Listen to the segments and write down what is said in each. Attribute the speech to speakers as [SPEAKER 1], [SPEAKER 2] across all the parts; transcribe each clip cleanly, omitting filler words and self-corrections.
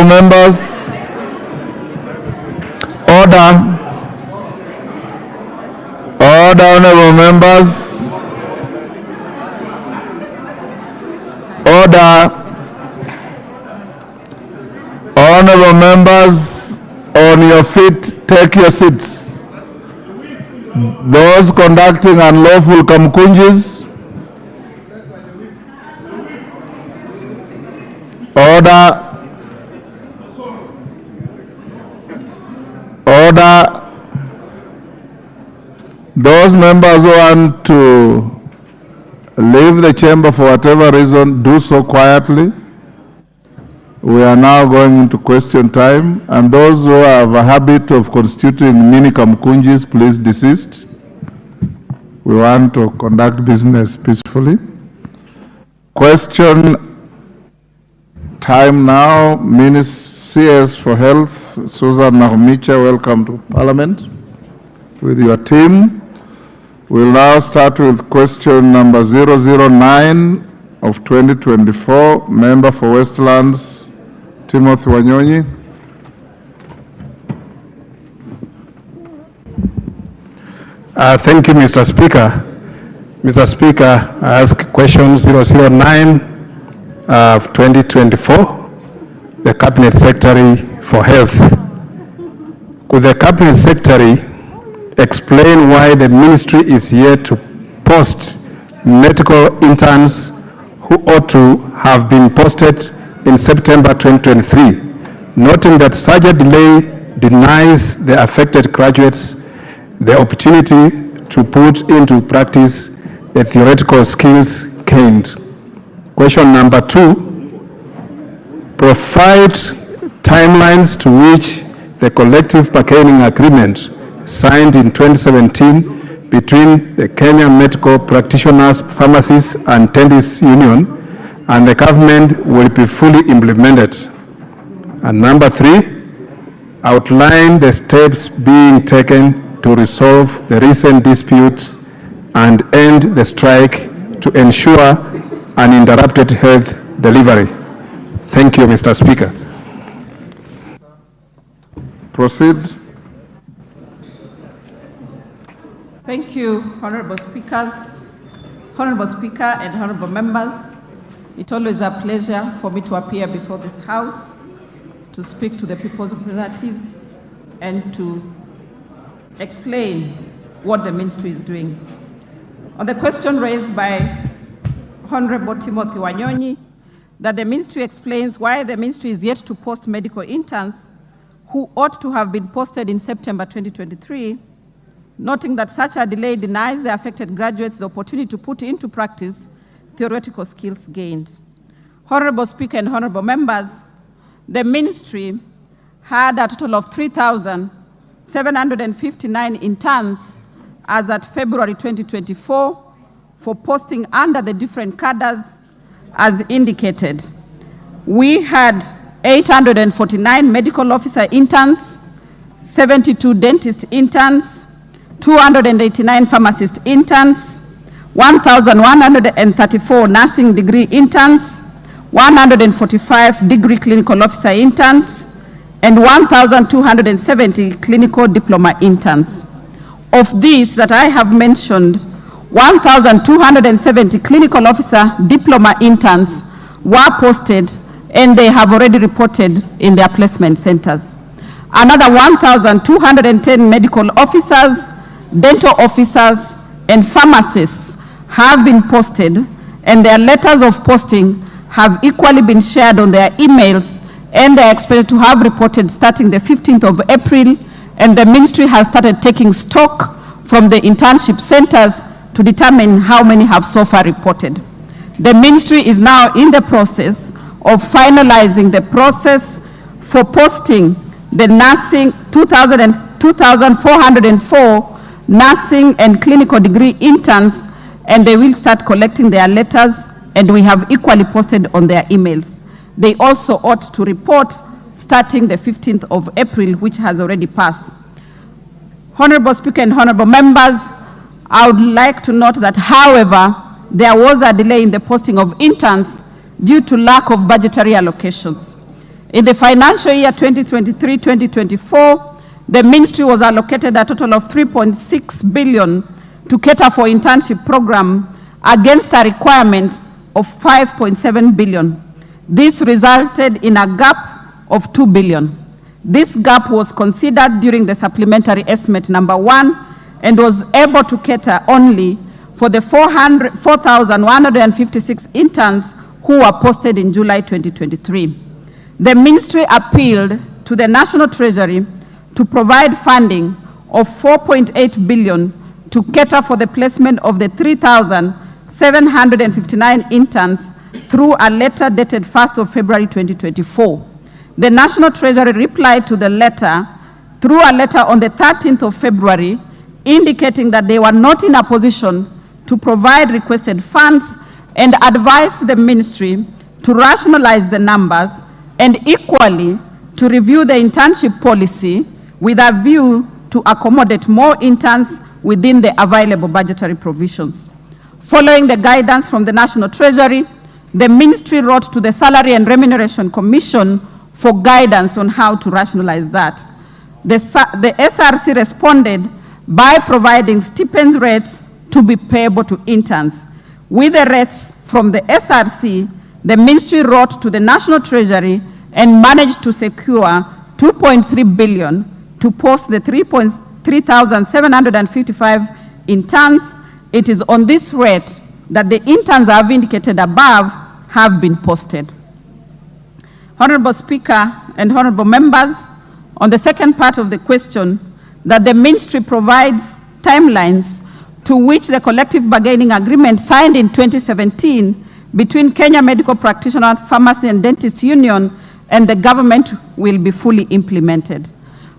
[SPEAKER 1] Honorable members, order. Order, honorable members. Order. Honorable members, on your feet, take your seats. Those conducting unlawful kamkunjis, order. Order. Those members who want to leave the chamber for whatever reason, do so quietly. We are now going into question time, and those who have a habit of constituting mini kamkunjis, please desist. We want to conduct business peacefully. Question time now. CS for Health, Susan Nakhumicha, welcome to Parliament with your team. We'll now start with question number 009 of 2024, Member for Westlands, Timothy Wanyonyi.
[SPEAKER 2] Thank you, Mr. Speaker. Mr. Speaker, I ask question 009 of 2024, the Cabinet Secretary for Health. Could the Cabinet Secretary explain why the ministry is yet to post medical interns who ought to have been posted in September 2023, noting that such a delay denies the affected graduates the opportunity to put into practice the theoretical skills gained? Question number 2, provide timelines to which the collective bargaining agreement signed in 2017 between the Kenya Medical Practitioners, Pharmacists and Dentists Union and the government will be fully implemented. And number 3, outline the steps being taken to resolve the recent disputes and end the strike to ensure uninterrupted health delivery. Thank you, Mr. Speaker.
[SPEAKER 1] Proceed.
[SPEAKER 3] Thank you, Honorable Speakers, Honorable Speaker and Honorable Members. It's always a pleasure for me to appear before this House to speak to the people's representatives and to explain what the ministry is doing. On the question raised by Honorable Timothy Wanyonyi, that the ministry explains why the ministry is yet to post medical interns who ought to have been posted in September 2023, noting that such a delay denies the affected graduates the opportunity to put into practice theoretical skills gained. Honorable Speaker and honorable members, the ministry had a total of 3,759 interns as at February 2024 for posting under the different cadres as indicated. We had 849 medical officer interns, 72 dentist interns, 289 pharmacist interns, 1,134 nursing degree interns, 145 degree clinical officer interns, and 1,270 clinical diploma interns. Of these that I have mentioned, 1,270 clinical officer diploma interns were posted and they have already reported in their placement centers. Another 1,210 medical officers, dental officers, and pharmacists have been posted, and their letters of posting have equally been shared on their emails, and they are expected to have reported starting the 15th of April, and the ministry has started taking stock from the internship centers to determine how many have so far reported. The ministry is now in the process of finalizing the process for posting the nursing 2,404 nursing and clinical degree interns, and they will start collecting their letters, and we have equally posted on their emails. They also ought to report starting the 15th of April, which has already passed. Honorable Speaker and honorable members, I would like to note that, however, there was a delay in the posting of interns due to lack of budgetary allocations. In the financial year 2023-2024, the ministry was allocated a total of 3.6 billion to cater for internship program against a requirement of 5.7 billion. This resulted in a gap of 2 billion. This gap was considered during the supplementary estimate number 1 and was able to cater only for the 4,156 interns who were posted in July 2023. The ministry appealed to the National Treasury to provide funding of 4.8 billion to cater for the placement of the 3,759 interns through a letter dated 1st of February 2024. The National Treasury replied to the letter through a letter on the 13th of February, indicating that they were not in a position to provide requested funds and advised the ministry to rationalize the numbers and equally to review the internship policy with a view to accommodate more interns within the available budgetary provisions. Following the guidance from the National Treasury, the ministry wrote to the Salary and Remuneration Commission for guidance on how to rationalize that. The SRC responded by providing stipend rates to be payable to interns. With the rates from the SRC, the ministry wrote to the National Treasury and managed to secure 2.3 billion to post the 3,755 interns. It is on this rate that the interns I have indicated above have been posted. Honorable Speaker and honorable members, on the second part of the question, that the ministry provides timelines to which the collective bargaining agreement signed in 2017 between Kenya Medical Practitioner, Pharmacy and Dentist Union and the government will be fully implemented.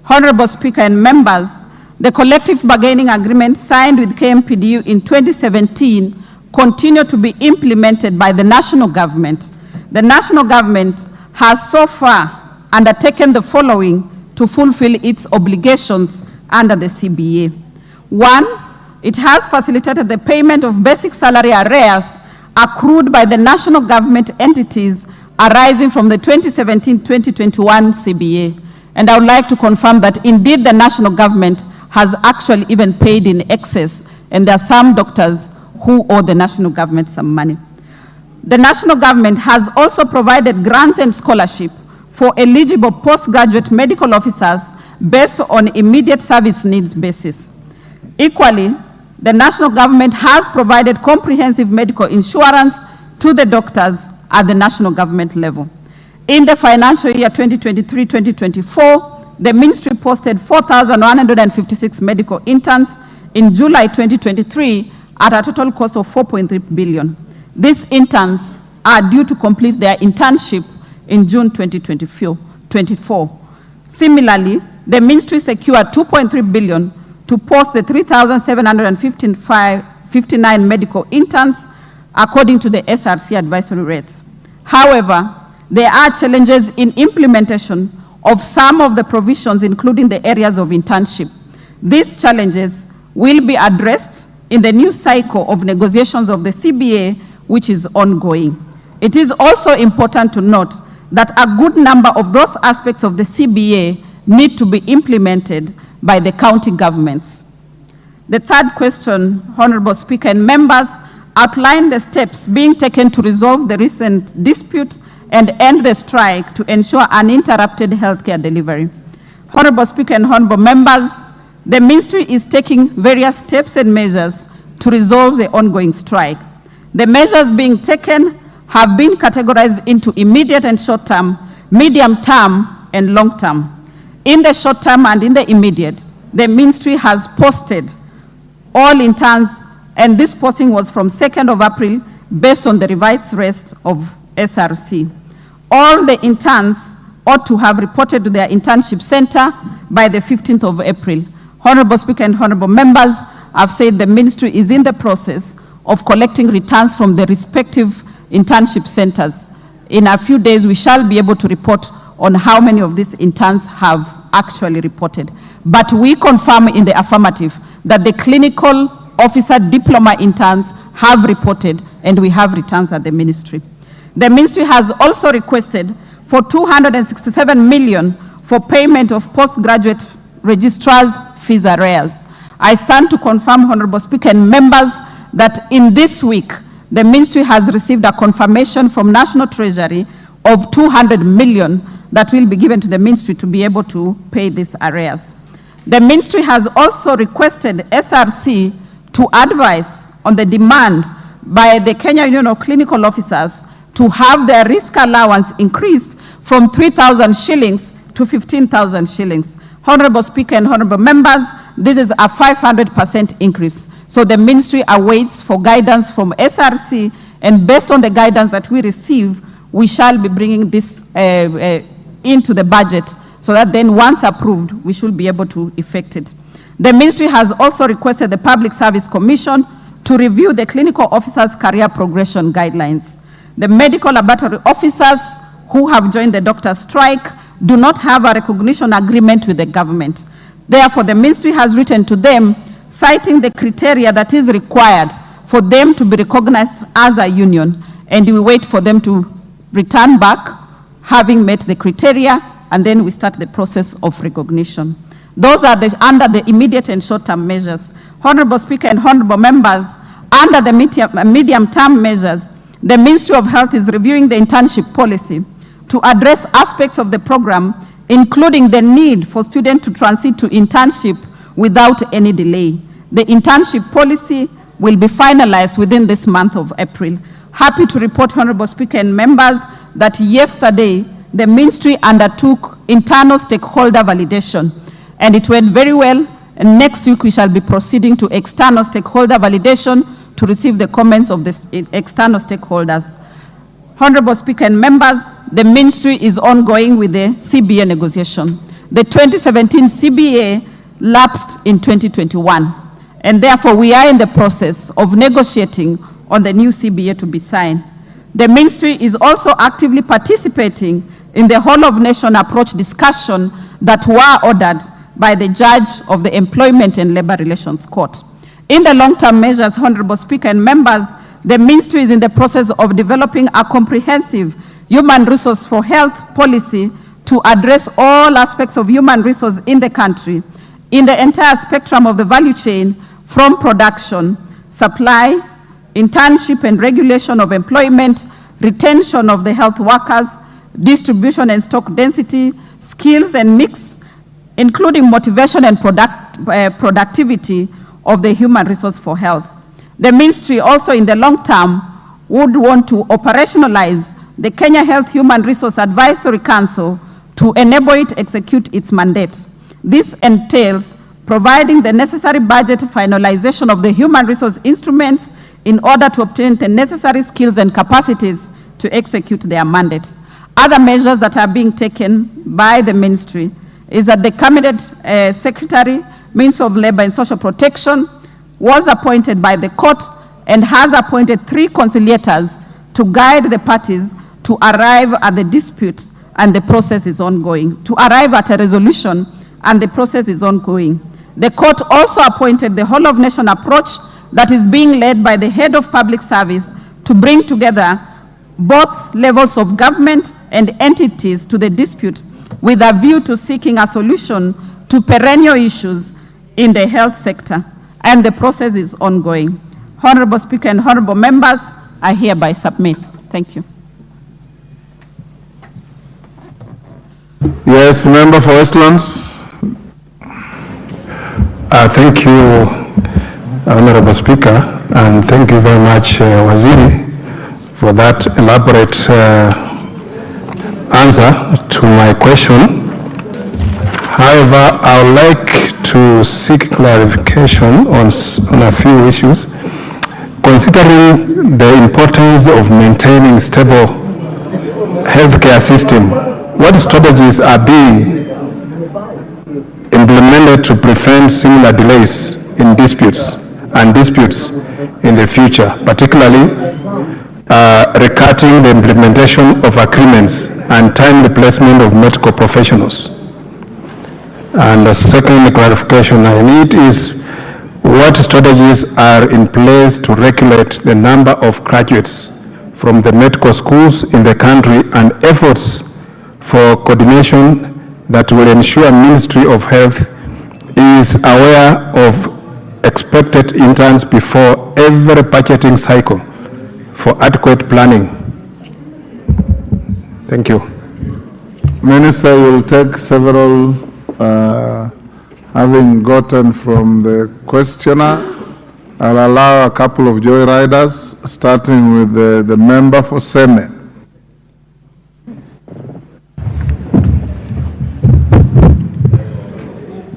[SPEAKER 3] Honorable Speaker and members, the collective bargaining agreement signed with KMPDU in 2017 continue to be implemented by the national government. The national government has so far undertaken the following to fulfill its obligations under the CBA. 1, it has facilitated the payment of basic salary arrears accrued by the national government entities arising from the 2017-2021 CBA. And I would like to confirm that indeed the national government has actually even paid in excess, and there are some doctors who owe the national government some money. The national government has also provided grants and scholarship for eligible postgraduate medical officers based on immediate service needs basis. Equally, the national government has provided comprehensive medical insurance to the doctors at the national government level. In the financial year 2023-2024, the ministry posted 4,156 medical interns in July 2023 at a total cost of 4.3 billion. These interns are due to complete their internship in June 2024. Similarly, the ministry secured 2.3 billion to post the 3,759 medical interns according to the SRC advisory rates. However, there are challenges in implementation of some of the provisions, including the areas of internship. These challenges will be addressed in the new cycle of negotiations of the CBA, which is ongoing. It is also important to note that a good number of those aspects of the CBA need to be implemented by the county governments. The third question, Honorable Speaker and members, outlined the steps being taken to resolve the recent dispute and end the strike to ensure uninterrupted healthcare delivery. Honorable Speaker and honorable members, the ministry is taking various steps and measures to resolve the ongoing strike. The measures being taken have been categorized into immediate and short-term, medium-term, and long-term. In the short-term and in the immediate, the ministry has posted all interns, and this posting was from 2nd of April based on the revised rates of SRC. All the interns ought to have reported to their internship center by the 15th of April. Honorable Speaker and honorable members, I've said the ministry is in the process of collecting returns from the respective internship centers. In a few days, we shall be able to report on how many of these interns have actually reported. But we confirm in the affirmative that the clinical officer diploma interns have reported, and we have returns at the ministry. The ministry has also requested for 267 million for payment of postgraduate registrars' fees arrears. I stand to confirm, Honorable Speaker and members, that in this week, the Ministry has received a confirmation from National Treasury of 200 million that will be given to the Ministry to be able to pay these arrears. The Ministry has also requested SRC to advise on the demand by the Kenya Union of Clinical Officers to have their risk allowance increased from 3,000 shillings to 15,000 shillings. Honorable Speaker and honorable members, this is a 500% increase. So the Ministry awaits for guidance from SRC, and based on the guidance that we receive, we shall be bringing this into the budget, so that then once approved, we should be able to effect it. The Ministry has also requested the Public Service Commission to review the clinical officers' career progression guidelines. The medical laboratory officers who have joined the doctor strike do not have a recognition agreement with the government. Therefore, the Ministry has written to them citing the criteria that is required for them to be recognized as a union, and we wait for them to return back having met the criteria, and then we start the process of recognition. Those are under the immediate and short-term measures. Honorable Speaker and honorable members, under the medium-term measures, the Ministry of Health is reviewing the internship policy to address aspects of the program, including the need for students to transit to internship without any delay. The internship policy will be finalized within this month of April. Happy to report, Honorable Speaker and members, that yesterday the Ministry undertook internal stakeholder validation, and it went very well. And next week we shall be proceeding to external stakeholder validation to receive the comments of the external stakeholders. Honorable Speaker and members, the Ministry is ongoing with the CBA negotiation. The 2017 CBA lapsed in 2021, and therefore we are in the process of negotiating on the new CBA to be signed. The Ministry is also actively participating in the whole of nation approach discussion that were ordered by the judge of the Employment and Labor Relations Court. In the long-term measures, Honorable Speaker and members, the Ministry is in the process of developing a comprehensive human resource for health policy to address all aspects of human resource in the country, in the entire spectrum of the value chain, from production, supply, internship and regulation of employment, retention of the health workers, distribution and stock density, skills and mix, including motivation and productivity of the human resource for health. The Ministry also in the long term would want to operationalize the Kenya Health Human Resource Advisory Council to enable it to execute its mandate. This entails providing the necessary budget finalization of the human resource instruments in order to obtain the necessary skills and capacities to execute their mandates. Other measures that are being taken by the Ministry is that the Cabinet Secretary, Minister of Labor and Social Protection, was appointed by the court and has appointed 3 conciliators to guide the parties to arrive at the dispute, and the process is ongoing. To arrive at a resolution, and the process is ongoing. The court also appointed the whole of nation approach that is being led by the head of public service to bring together both levels of government and entities to the dispute with a view to seeking a solution to perennial issues in the health sector, and the process is ongoing. Honorable Speaker and honorable members, I hereby submit. Thank you.
[SPEAKER 1] Yes, member for Westlands.
[SPEAKER 2] Thank you, Honorable Speaker, and thank you very much, Waziri, for that elaborate answer to my question. However, I would like to seek clarification on a few issues. Considering the importance of maintaining stable healthcare system, what strategies are being implemented to prevent similar delays in disputes in the future, particularly regarding the implementation of agreements and timely placement of medical professionals? And the second clarification I need is, what strategies are in place to regulate the number of graduates from the medical schools in the country, and efforts for coordination that will ensure Ministry of Health is aware of expected interns before every budgeting cycle for adequate planning. Thank you.
[SPEAKER 1] Minister will take several, having gotten from the questioner. I'll allow a couple of joyriders, starting with the member for Senate.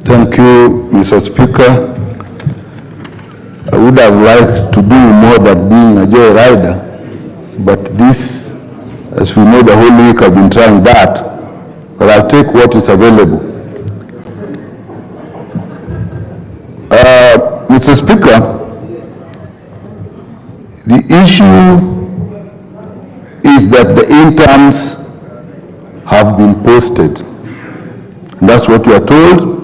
[SPEAKER 4] Thank you, Mr. Speaker. I would have liked to do more than being a joyrider, but this, as we know, the whole week I've been trying that, but I'll take what is available. Mr. Speaker, the issue is that the interns have been posted. And that's what we are told.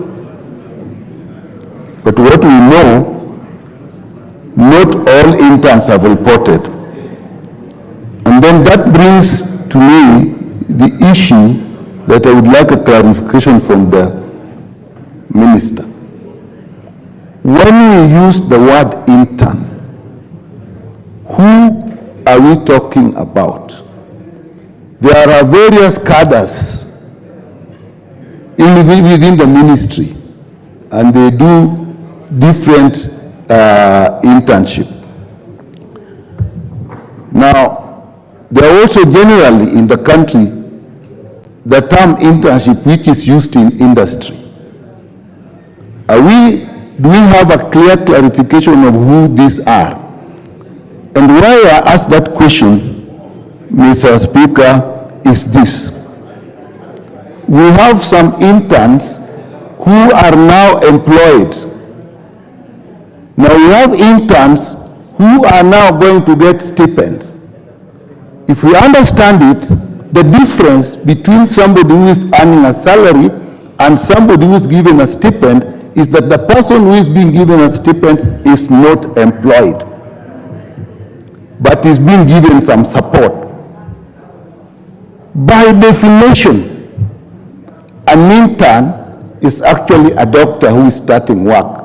[SPEAKER 4] But what we know, not all interns have reported. And then that brings to me the issue that I would like a clarification from the minister. When we use the word intern, who are we talking about? There are various cadres within the ministry, and they do different internship. Now, there are also generally in the country the term internship which is used in industry. Do we have a clear clarification of who these are? And why I ask that question, Mr. Speaker, is this. We have some interns who are now employed. Now we have interns who are now going to get stipends. If we understand it, the difference between somebody who is earning a salary and somebody who is given a stipend is that the person who is being given a stipend is not employed, but is being given some support. By definition, an intern is actually a doctor who is starting work.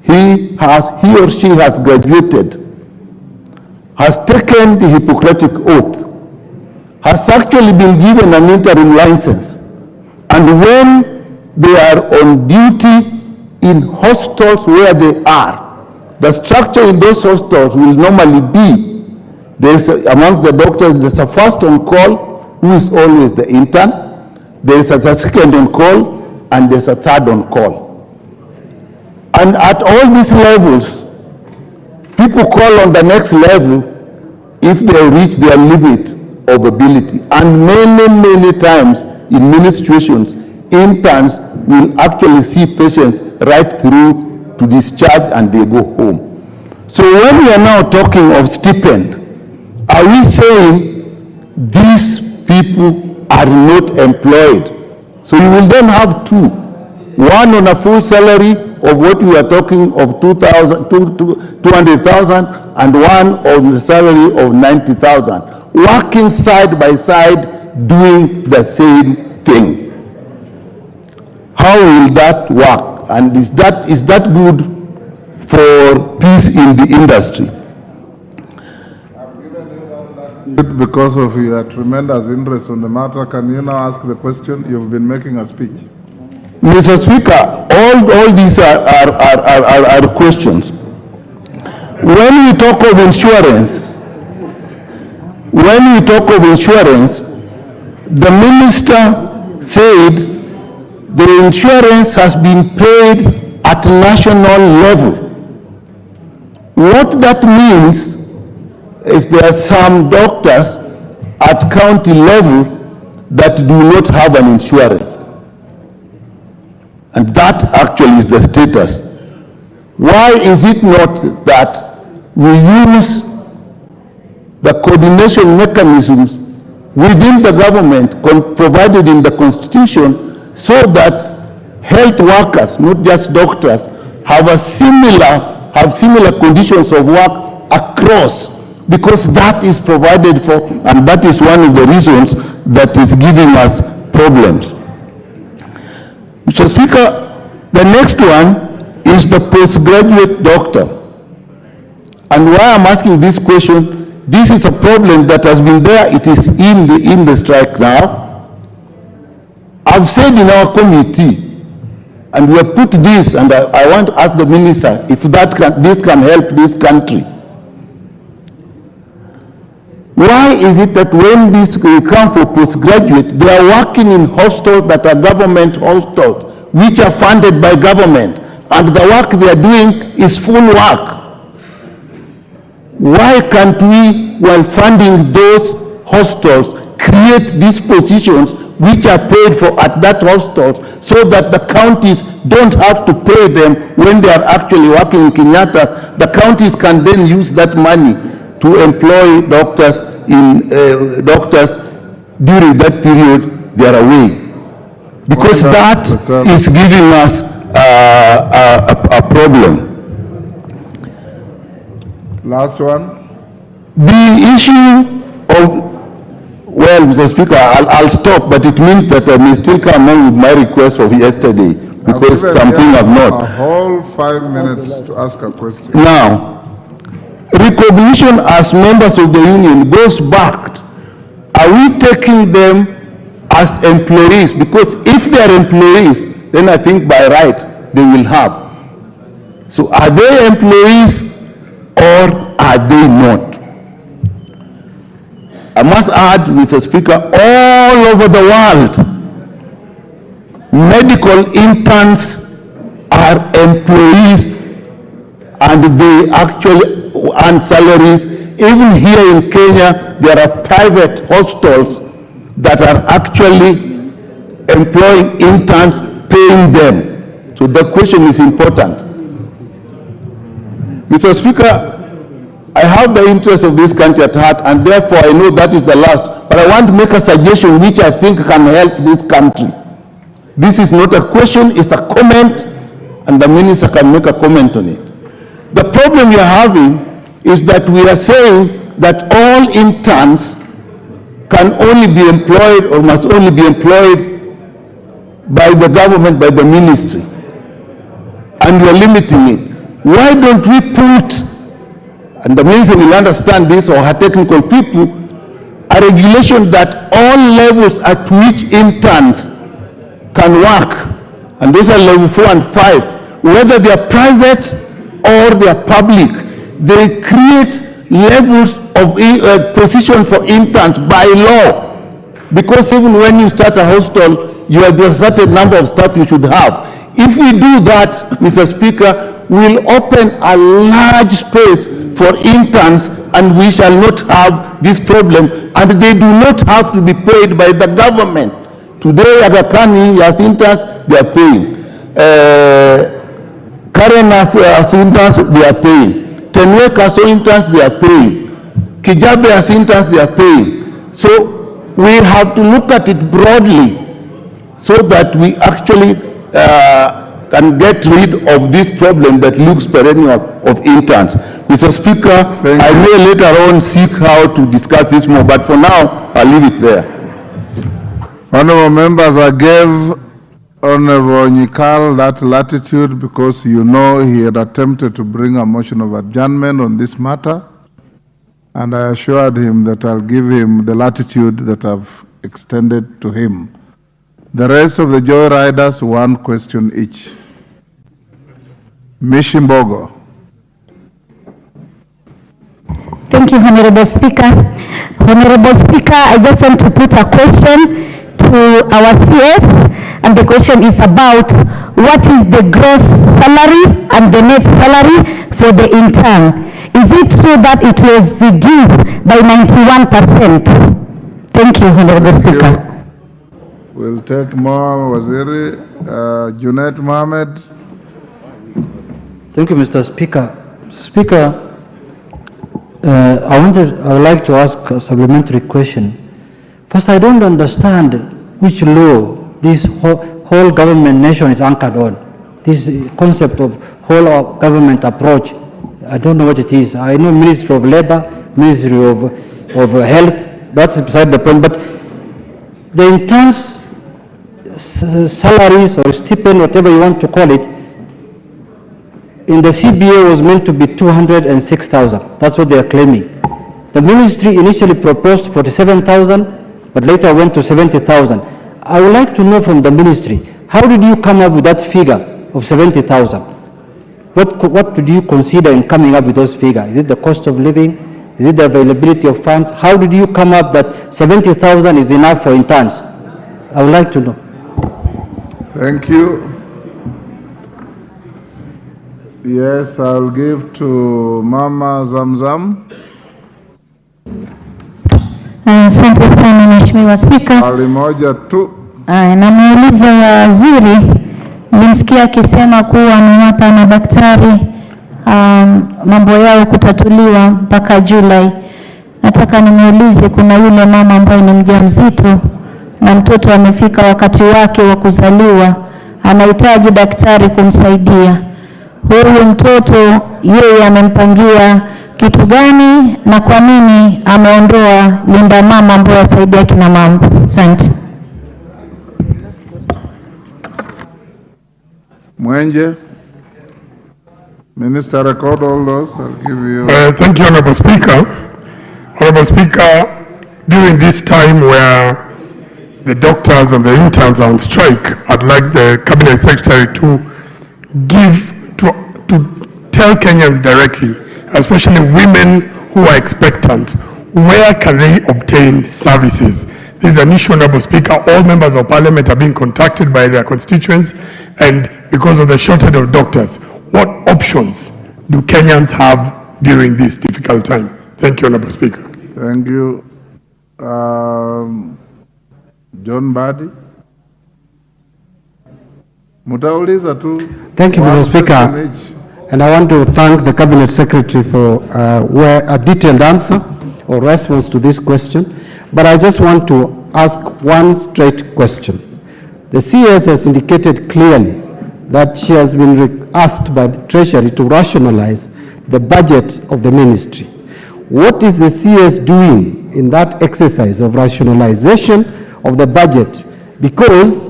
[SPEAKER 4] He or she has graduated, has taken the Hippocratic Oath, has actually been given an interim license, and when they are on duty in hostels where they are, the structure in those hostels will normally be, amongst the doctors, there's a first on call, who is always the intern, there's a second on call, and there's a third on call. And at all these levels, people call on the next level if they reach their limit of ability. And many, many times in ministrations, interns will actually see patients right through to discharge and they go home. So when we are now talking of stipend, are we saying these people are not employed? So you will then have two, one on a full salary of what we are talking of 200,000 and one on the salary of 90,000, working side by side doing the same thing. How will that work? And is that good for peace in the industry?
[SPEAKER 1] Because of your tremendous interest on the matter, can you now ask the question? You've been making a speech.
[SPEAKER 4] Mr. Speaker, all these are questions. When we talk of insurance, the minister said the insurance has been paid at national level. What that means is there are some doctors at county level that do not have an insurance. And that actually is the status. Why is it not that we use the coordination mechanisms within the government provided in the Constitution so that health workers, not just doctors, have similar conditions of work across, because that is provided for, and that is one of the reasons that is giving us problems. Mr. Speaker, the next one is the postgraduate doctor. And why I'm asking this question, this is a problem that has been there, it is in the strike now. I've said in our committee, and we have put this, and I want to ask the minister if this can help this country. Why is it that when these come for postgraduate, they are working in hostels that are government hostels, which are funded by government, and the work they are doing is full work? Why can't we, while funding those hostels, create these positions which are paid for at that hostel, so that the counties don't have to pay them when they are actually working in Kenyatta? The counties can then use that money to employ doctors during that period they are away, because that is giving us a problem.
[SPEAKER 1] Last one.
[SPEAKER 4] The issue of, well, Mr. Speaker, I'll stop, but it means that I may still come on with my request of yesterday, because something I've not.
[SPEAKER 1] A whole 5 minutes to ask a question.
[SPEAKER 4] Now, recognition as members of the union goes back. Are we taking them as employees? Because if they are employees, then I think by right they will have. So are they employees or are they not? I must add, Mr. Speaker, all over the world, medical interns are employees and they actually earn salaries. Even here in Kenya, there are private hospitals that are actually employing interns, paying them. So the question is important. Mr. Speaker, I have the interest of this country at heart, and therefore I know that is the last. But I want to make a suggestion which I think can help this country. This is not a question, it's a comment, and the minister can make a comment on it. The problem we are having is that we are saying that all interns can only be employed or must only be employed by the government, by the ministry. And we are limiting it. Why don't we put, and the minister will understand this, or her technical people, a regulation that all levels at which interns can work, and those are level 4 and 5, whether they are private or they are public, they create levels of position for interns by law. Because even when you start a hostel, there's a certain number of staff you should have. If we do that, Mr. Speaker, we'll open a large space for interns, and we shall not have this problem, and they do not have to be paid by the government. Today, Aga Khan as interns, they are paying. Karen as interns, they are paying. Tenwek as interns, they are paying. Kijabe as interns, they are paying. So we have to look at it broadly, so that we actually can get rid of this problem that looks perennial of interns. Mr. Speaker, I may later on seek how to discuss this more, but for now, I'll leave it there.
[SPEAKER 1] Honorable members, I gave Honorable Nyikal that latitude because you know he had attempted to bring a motion of adjournment on this matter, and I assured him that I'll give him the latitude that I've extended to him. The rest of the Joy Riders, one question each. Mishimbogo.
[SPEAKER 5] Thank you, Honorable Speaker. Honorable Speaker, I just want to put a question to our CS, and the question is about what is the gross salary and the net salary for the intern? Is it true that it was reduced by 91%? Thank you, Honorable Speaker.
[SPEAKER 1] We'll take more Waziri. Junaid Mohammed.
[SPEAKER 6] Thank you, Mr. Speaker. Speaker, I would like to ask a supplementary question. First, I don't understand which law this whole government nation is anchored on. This concept of whole government approach, I don't know what it is. I know Ministry of Labor, Ministry of Health, that's beside the point. But the interns' salaries or stipend, whatever you want to call it, in the CBA was meant to be 206,000. That's what they are claiming. The ministry initially proposed 47,000, but later went to 70,000. I would like to know from the ministry, how did you come up with that figure of 70,000? What did you consider in coming up with those figures? Is it the cost of living? Is it the availability of funds? How did you come up that 70,000 is enough for interns? I would like to know.
[SPEAKER 1] Thank you. Yes, I'll give to Mama Zamzam.
[SPEAKER 5] Asante sana Mheshimiwa Spika.
[SPEAKER 1] Swali moja tu.
[SPEAKER 5] Namuuliza waziri, nilimsikia akisema kuwa amewapa madaktari mambo yao kutatuliwa mpaka Julai. Nataka nimuulize, kuna yule mama ambaye ni mjamzito na mtoto amefika wakati wake wa kuzaliwa, anahitaji daktari kumsaidia. Huyu mtoto yeye amempangia kitu gani na kwa nini ameondoa linda mama ambaye asaidia kina mama? Asante.
[SPEAKER 1] Mwenje. Minister, record all those. I'll give you.
[SPEAKER 2] Thank you, Honorable Speaker. Honorable Speaker, during this time where the doctors and the interns are on strike, I'd like the Cabinet Secretary to tell Kenyans directly, especially women who are expectant, where can they obtain services? This is an issue, Honorable Speaker. All members of Parliament are being contacted by their constituents, and because of the shortage of doctors, what options do Kenyans have during this difficult time? Thank you, Honorable Speaker.
[SPEAKER 1] Thank you. John Badi. Mutauliza tu.
[SPEAKER 7] Thank you, Mr. Speaker. And I want to thank the Cabinet Secretary for a detailed answer or response to this question. But I just want to ask one straight question. The CS has indicated clearly that she has been asked by the Treasury to rationalize the budget of the ministry. What is the CS doing in that exercise of rationalization of the budget? Because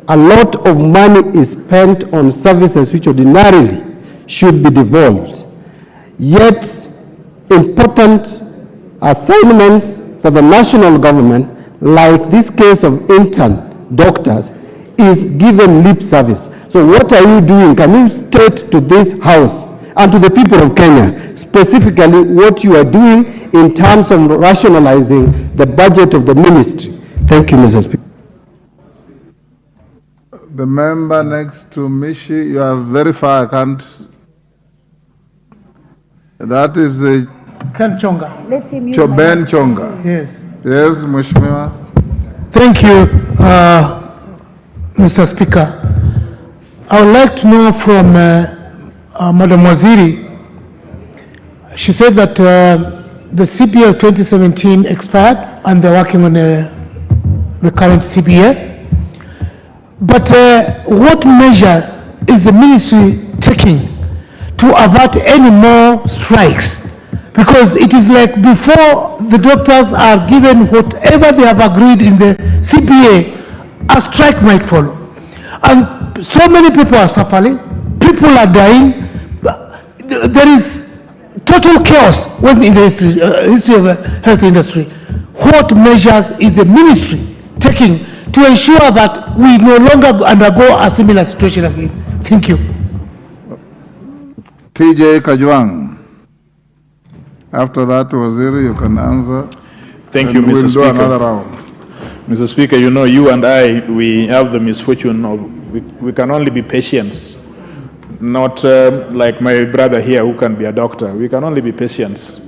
[SPEAKER 7] a lot of money is spent on services which ordinarily should be devolved. Yet, important assignments for the national government, like this case of intern doctors, is given lip service. So what are you doing? Can you state to this House and to the people of Kenya specifically what you are doing in terms of rationalizing the budget of the ministry? Thank you, Mr. Speaker.
[SPEAKER 1] The member next to Mishi, you are very far, I can't. That is
[SPEAKER 8] Ken Chonga.
[SPEAKER 5] Let him use
[SPEAKER 1] Ben Chonga.
[SPEAKER 8] Yes.
[SPEAKER 1] Yes, Mheshimiwa.
[SPEAKER 8] Thank you, Mr. Speaker. I would like to know from Madam Waziri. She said that the CBA of 2017 expired and they're working on the current CBA. But what measure is the ministry taking to avert any more strikes? Because it is like before the doctors are given whatever they have agreed in the CBA, a strike might follow. And so many people are suffering, people are dying. There is total chaos in the history of the health industry. What measures is the ministry taking to ensure that we no longer undergo a similar situation again? Thank you.
[SPEAKER 1] TJ Kajwang. After that, Waziri, you can answer.
[SPEAKER 9] Thank you, Mr. Speaker.
[SPEAKER 1] We'll do another round.
[SPEAKER 9] Mr. Speaker, you know, you and I, we have the misfortune of, we can only be patients, not like my brother here who can be a doctor. We can only be patients.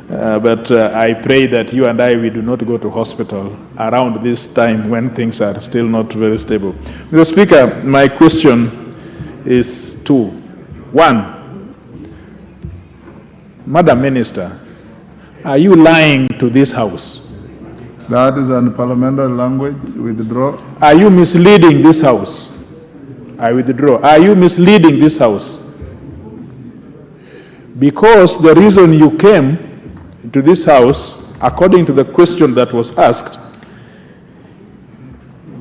[SPEAKER 9] But I pray that you and I, we do not go to hospital around this time when things are still not very stable. Mr. Speaker, my question is two. One, Madam Minister, are you lying to this House?
[SPEAKER 1] That is an parliamentary language. Withdraw.
[SPEAKER 9] Are you misleading this House? I withdraw. Are you misleading this House? Because the reason you came to this House, according to the question that was asked,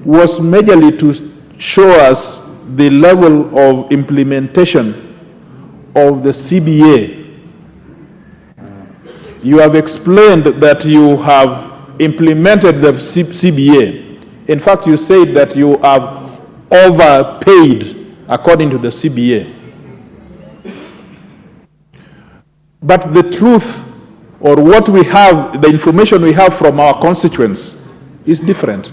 [SPEAKER 9] was majorly to show us the level of implementation of the CBA. You have explained that you have implemented the CBA. In fact, you said that you have overpaid according to the CBA. But the truth, or what we have, the information we have from our constituents is different.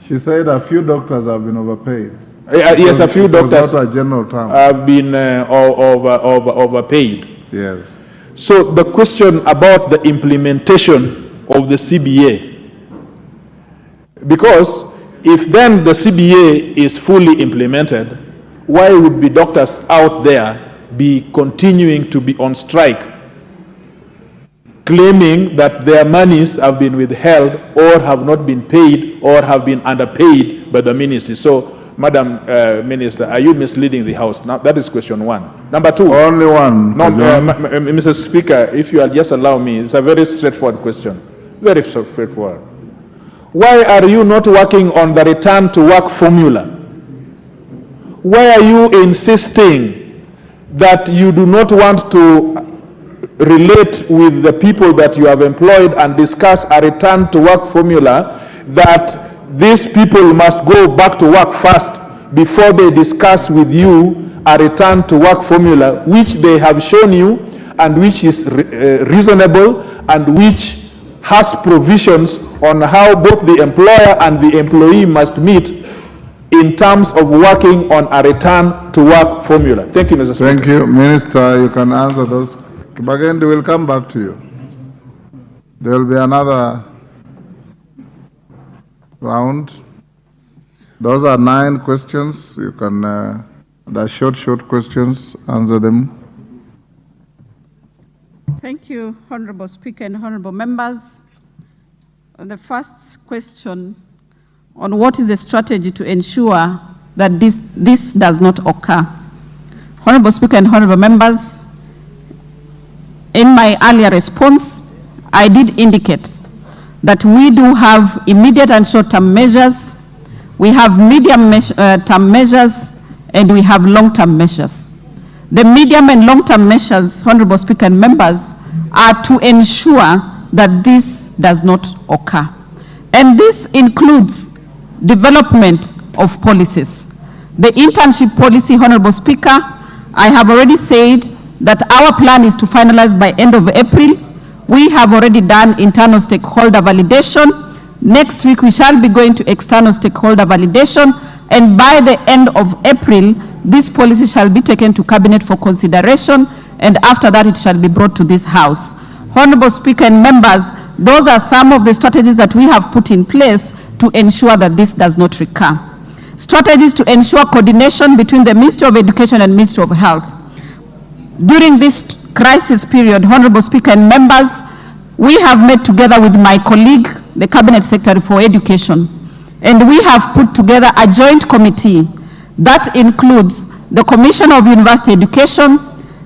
[SPEAKER 1] She said a few doctors have been overpaid.
[SPEAKER 9] Yes, a few doctors
[SPEAKER 1] a general term.
[SPEAKER 9] have been overpaid.
[SPEAKER 1] Yes.
[SPEAKER 9] So the question about the implementation of the CBA, because if then the CBA is fully implemented, why would be doctors out there be continuing to be on strike, claiming that their monies have been withheld or have not been paid or have been underpaid by the ministry? So, Madam Minister, are you misleading the House? Now, that is question one. Number two.
[SPEAKER 1] Only one.
[SPEAKER 9] No, Mr. Speaker, if you will just allow me, it's a very straightforward question. Very straightforward. Why are you not working on the return to work formula? Why are you insisting that you do not want to relate with the people that you have employed and discuss a return to work formula, that these people must go back to work first before they discuss with you a return to work formula which they have shown you and which is reasonable and which has provisions on how both the employer and the employee must meet in terms of working on a return to work formula? Thank you, Mr. Speaker.
[SPEAKER 1] Thank you. Minister, you can answer those. Again, we will come back to you. There will be another round. Those are 9 questions. You can, they're short questions, answer them.
[SPEAKER 3] Thank you, Honorable Speaker and Honorable Members. The first question on what is the strategy to ensure that this does not occur. Honorable Speaker and Honorable Members, in my earlier response, I did indicate that we do have immediate and short-term measures, we have medium-term measures, and we have long-term measures. The medium and long-term measures, Honorable Speaker and members, are to ensure that this does not occur. And this includes development of policies. The internship policy, Honorable Speaker, I have already said that our plan is to finalize by end of April. We have already done internal stakeholder validation. Next week, we shall be going to external stakeholder validation, and by the end of April, this policy shall be taken to Cabinet for consideration, and after that, it shall be brought to this House. Honorable Speaker and members, those are some of the strategies that we have put in place to ensure that this does not recur. Strategies to ensure coordination between the Ministry of Education and Ministry of Health. During this crisis period, Honorable Speaker and members, we have met together with my colleague, the Cabinet Secretary for Education, and we have put together a joint committee that includes the Commission of University Education,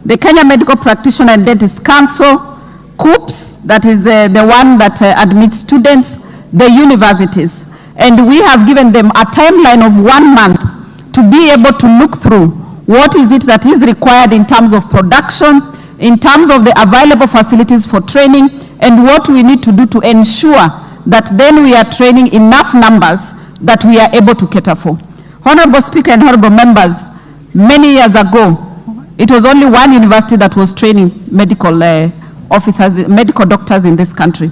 [SPEAKER 3] the Kenya Medical Practitioner and Dentist Council, COOPS, that is the one that admits students, the universities, and we have given them a timeline of 1 month to be able to look through what is it that is required in terms of production, in terms of the available facilities for training, and what we need to do to ensure that then we are training enough numbers that we are able to cater for. Honorable Speaker and honorable members, many years ago, it was only one university that was training medical officers, medical doctors in this country.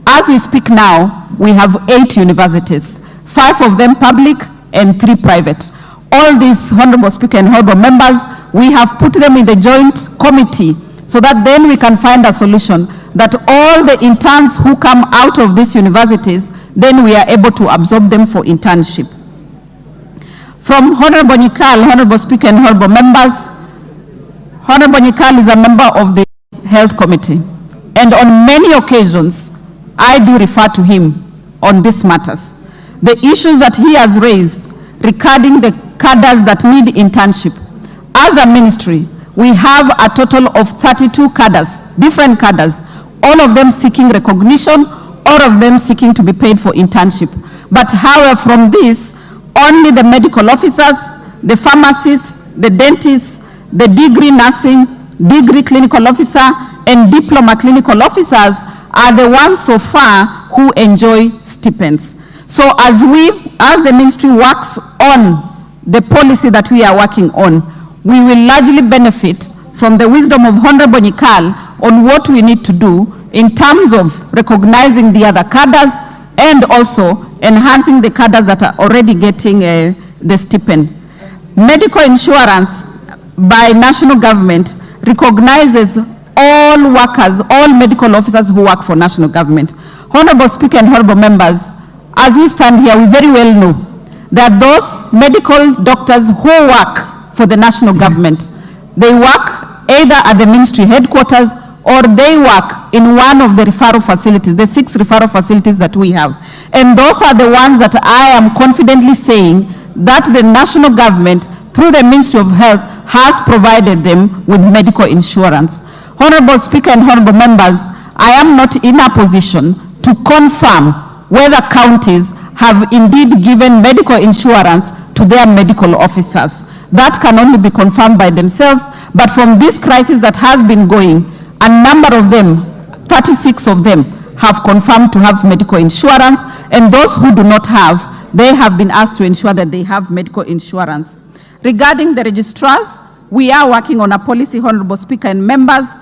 [SPEAKER 3] As we speak now, we have 8 universities, 5 of them public and 3 private. All these, Honorable Speaker and honorable members, we have put them in the joint committee so that then we can find a solution that all the interns who come out of these universities, then we are able to absorb them for internship. From Honorable Nyikal, Honorable Speaker and honorable members, Honorable Nyikal is a member of the Health Committee, and on many occasions, I do refer to him on these matters. The issues that he has raised regarding the cadres that need internship. As a ministry, we have a total of 32 cadres, different cadres, all of them seeking recognition, all of them seeking to be paid for internship. But however, from this, only the medical officers, the pharmacists, the dentists, the degree nursing, degree clinical officer, and diploma clinical officers are the ones so far who enjoy stipends. So as the ministry works on the policy that we are working on, we will largely benefit from the wisdom of Honorable Nyikal on what we need to do in terms of recognizing the other cadres and also enhancing the cadres that are already getting the stipend. Medical insurance by national government recognizes all workers, all medical officers who work for national government. Honorable Speaker and honorable members, as we stand here, we very well know that those medical doctors who work for the national government, they work either at the ministry headquarters or they work in one of the referral facilities, the 6 referral facilities that we have. And those are the ones that I am confidently saying that the national government, through the Ministry of Health, has provided them with medical insurance. Honorable Speaker and honorable members, I am not in a position to confirm whether counties have indeed given medical insurance to their medical officers. That can only be confirmed by themselves, but from this crisis that has been going, a number of them, 36 of them, have confirmed to have medical insurance, and those who do not have, they have been asked to ensure that they have medical insurance. Regarding the registrars, we are working on a policy, Honorable Speaker and members,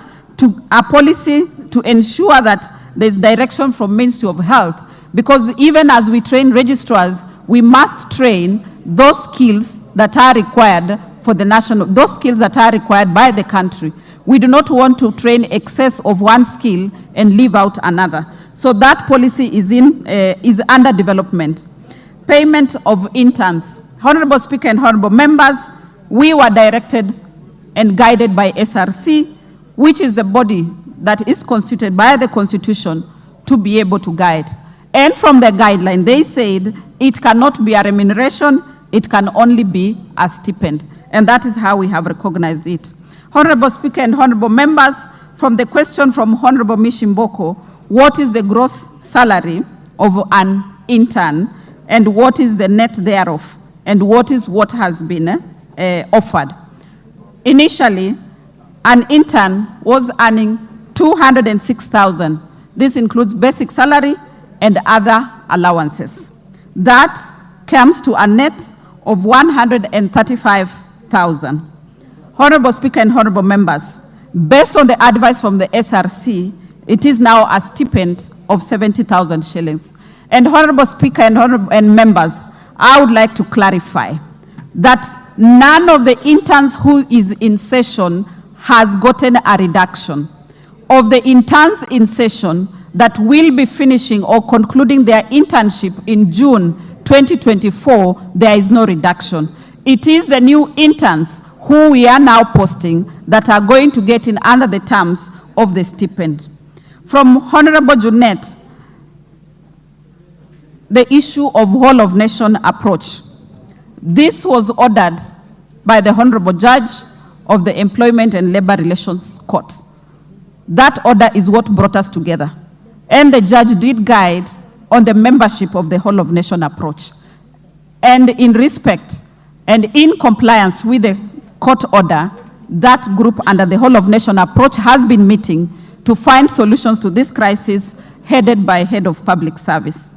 [SPEAKER 3] a policy to ensure that there's direction from Ministry of Health, because even as we train registrars, we must train those skills that are required for the national, those skills that are required by the country. We do not want to train excess of one skill and leave out another. So that policy is under development. Payment of interns. Honorable Speaker and honorable members, we were directed and guided by SRC, which is the body that is constituted by the Constitution to be able to guide. And from the guideline, they said it cannot be a remuneration, it can only be a stipend. And that is how we have recognized it. Honorable Speaker and honorable members, from the question from Honorable Mishimboko, what is the gross salary of an intern and what is the net thereof and what has been offered? Initially, an intern was earning 206,000. This includes basic salary and other allowances. That comes to a net of 135,000. Honorable Speaker and honorable members, based on the advice from the SRC, it is now a stipend of 70,000 shillings. And Honorable Speaker and members, I would like to clarify that none of the interns who is in session has gotten a reduction. Of the interns in session that will be finishing or concluding their internship in June 2024, there is no reduction. It is the new interns who we are now posting that are going to get in under the terms of the stipend. From Honorable Junet, the issue of whole of nation approach. This was ordered by the Honorable Judge of the Employment and Labor Relations Court. That order is what brought us together. And the judge did guide on the membership of the whole of nation approach. And in respect and in compliance with the court order, that group under the whole of nation approach has been meeting to find solutions to this crisis headed by Head of Public Service.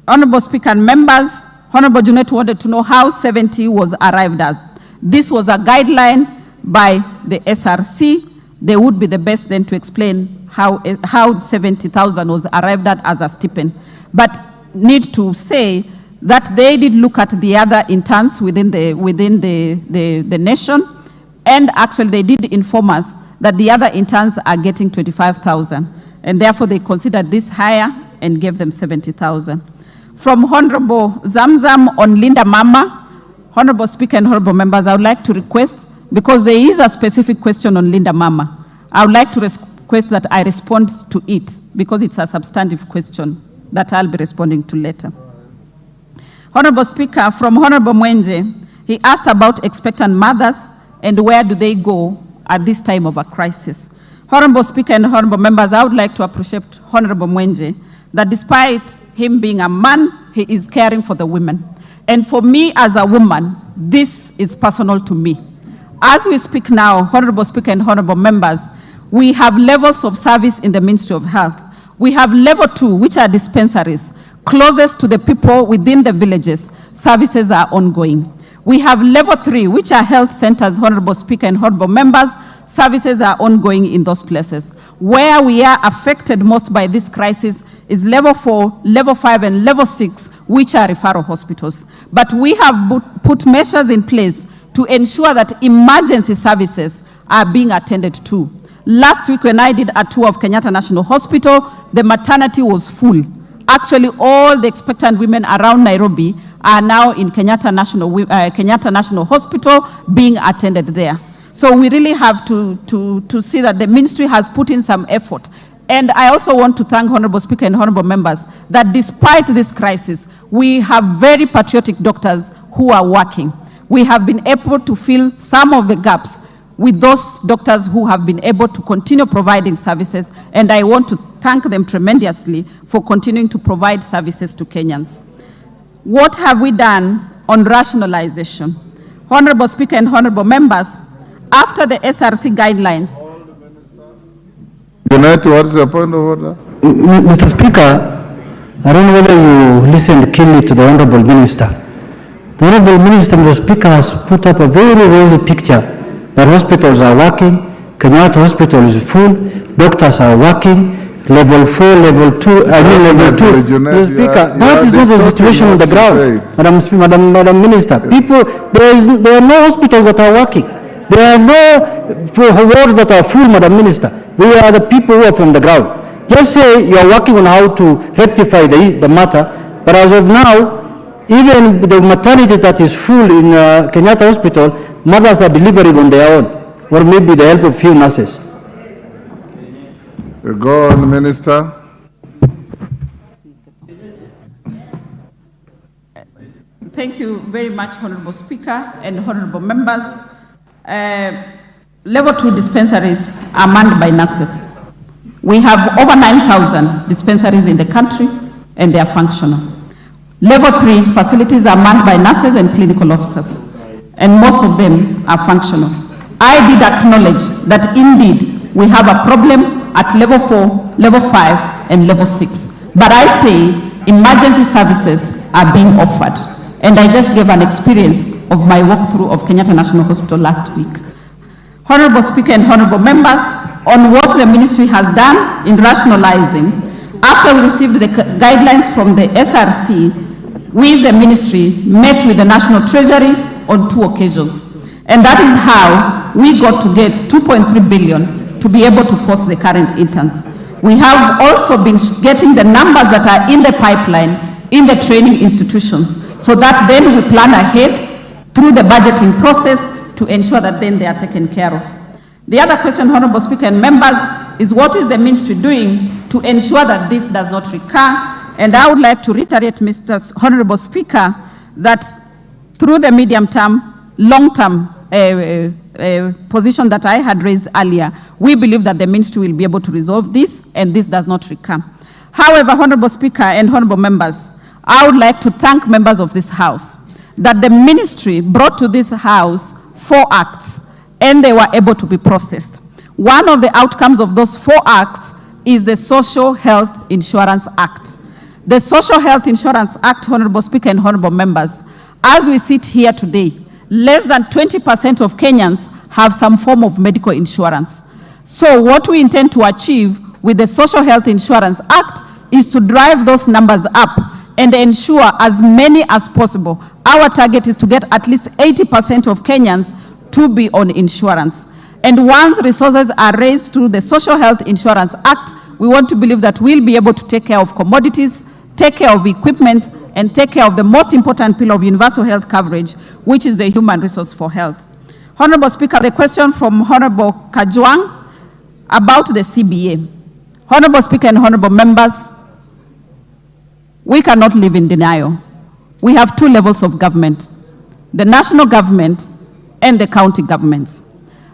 [SPEAKER 3] Honorable Speaker and members, Honorable Junet wanted to know how 70 was arrived at. This was a guideline by the SRC. They would be the best then to explain how 70,000 was arrived at as a stipend. But need to say that they did look at the other interns within the nation, and actually they did inform us that the other interns are getting 25,000, and therefore they considered this higher and gave them 70,000. From Honorable Zamzam on Linda Mama, Honorable Speaker and honorable members, I would like to request, because there is a specific question on Linda Mama, I would like to request that I respond to it, because it's a substantive question that I'll be responding to later. Honorable Speaker, from Honorable Mwenje, he asked about expectant mothers and where do they go at this time of a crisis. Honorable Speaker and honorable members, I would like to appreciate Honorable Mwenje that despite him being a man, he is caring for the women. And for me as a woman, this is personal to me. As we speak now, Honorable Speaker and Honorable Members, we have levels of service in the Ministry of Health. We have level 2, which are dispensaries. Closest to the people within the villages, services are ongoing. We have level 3, which are health centers, Honorable Speaker and Honorable Members. Services are ongoing in those places. Where we are affected most by this crisis is level 4, level 5, and level 6, which are referral hospitals. But we have put measures in place to ensure that emergency services are being attended to. Last week when I did a tour of Kenyatta National Hospital, the maternity was full. Actually, all the expectant women around Nairobi are now in Kenyatta National Hospital being attended there. So we really have to see that the ministry has put in some effort. And I also want to thank Honorable Speaker and Honorable Members that despite this crisis, we have very patriotic doctors who are working. We have been able to fill some of the gaps with those doctors who have been able to continue providing services, and I want to thank them tremendously for continuing to provide services to Kenyans. What have we done on rationalization? Honorable Speaker and Honorable Members, after the SRC guidelines.
[SPEAKER 1] What's your point of order?
[SPEAKER 6] Mr. Speaker, I don't know whether you listened keenly to the Honorable Minister. The Honorable Minister, Mr. Speaker, has put up a very rosy picture that hospitals are working, Kenyatta Hospital is full, doctors are working, level 4, level 2, level 2. Mr. Speaker, that is not the situation on the ground. Madam Minister, people, there are no hospitals that are working. There are no wards that are full, Madam Minister. We are the people who are from the ground. Just say you are working on how to rectify the matter, but as of now, even the maternity that is full in Kenyatta Hospital, mothers are delivering on their own, or maybe the help of few nurses.
[SPEAKER 1] Go on, Minister.
[SPEAKER 3] Thank you very much, Honorable Speaker and Honorable Members. Level 2 dispensaries are manned by nurses. We have over 9,000 dispensaries in the country, and they are functional. Level 3 facilities are manned by nurses and clinical officers, and most of them are functional. I did acknowledge that indeed we have a problem at level 4, level 5, and level 6. But I say emergency services are being offered. And I just gave an experience of my walkthrough of Kenyatta National Hospital last week. Honorable Speaker and Honorable Members, on what the ministry has done in rationalizing, after we received the guidelines from the SRC, we, the ministry, met with the National Treasury on 2 occasions. And that is how we got to get 2.3 billion to be able to post the current interns. We have also been getting the numbers that are in the pipeline in the training institutions, so that then we plan ahead through the budgeting process to ensure that then they are taken care of. The other question, Honorable Speaker and Members, is what is the ministry doing to ensure that this does not recur? And I would like to reiterate, Mr. Honorable Speaker, that through the medium term, long term position that I had raised earlier, we believe that the ministry will be able to resolve this and this does not recur. However, Honorable Speaker and Honorable Members, I would like to thank members of this House that the ministry brought to this House 4 acts and they were able to be processed. One of the outcomes of those 4 acts is the Social Health Insurance Act. The Social Health Insurance Act, Honorable Speaker and Honorable Members, as we sit here today, less than 20% of Kenyans have some form of medical insurance. So what we intend to achieve with the Social Health Insurance Act is to drive those numbers up and ensure as many as possible. Our target is to get at least 80% of Kenyans to be on insurance. And once resources are raised through the Social Health Insurance Act, we want to believe that we'll be able to take care of commodities, take care of equipment, and take care of the most important pillar of universal health coverage, which is the human resource for health. Honorable Speaker, the question from Honorable Kajwang about the CBA. Honorable Speaker and Honorable Members, we cannot live in denial. We have 2 levels of government, the national government and the county governments.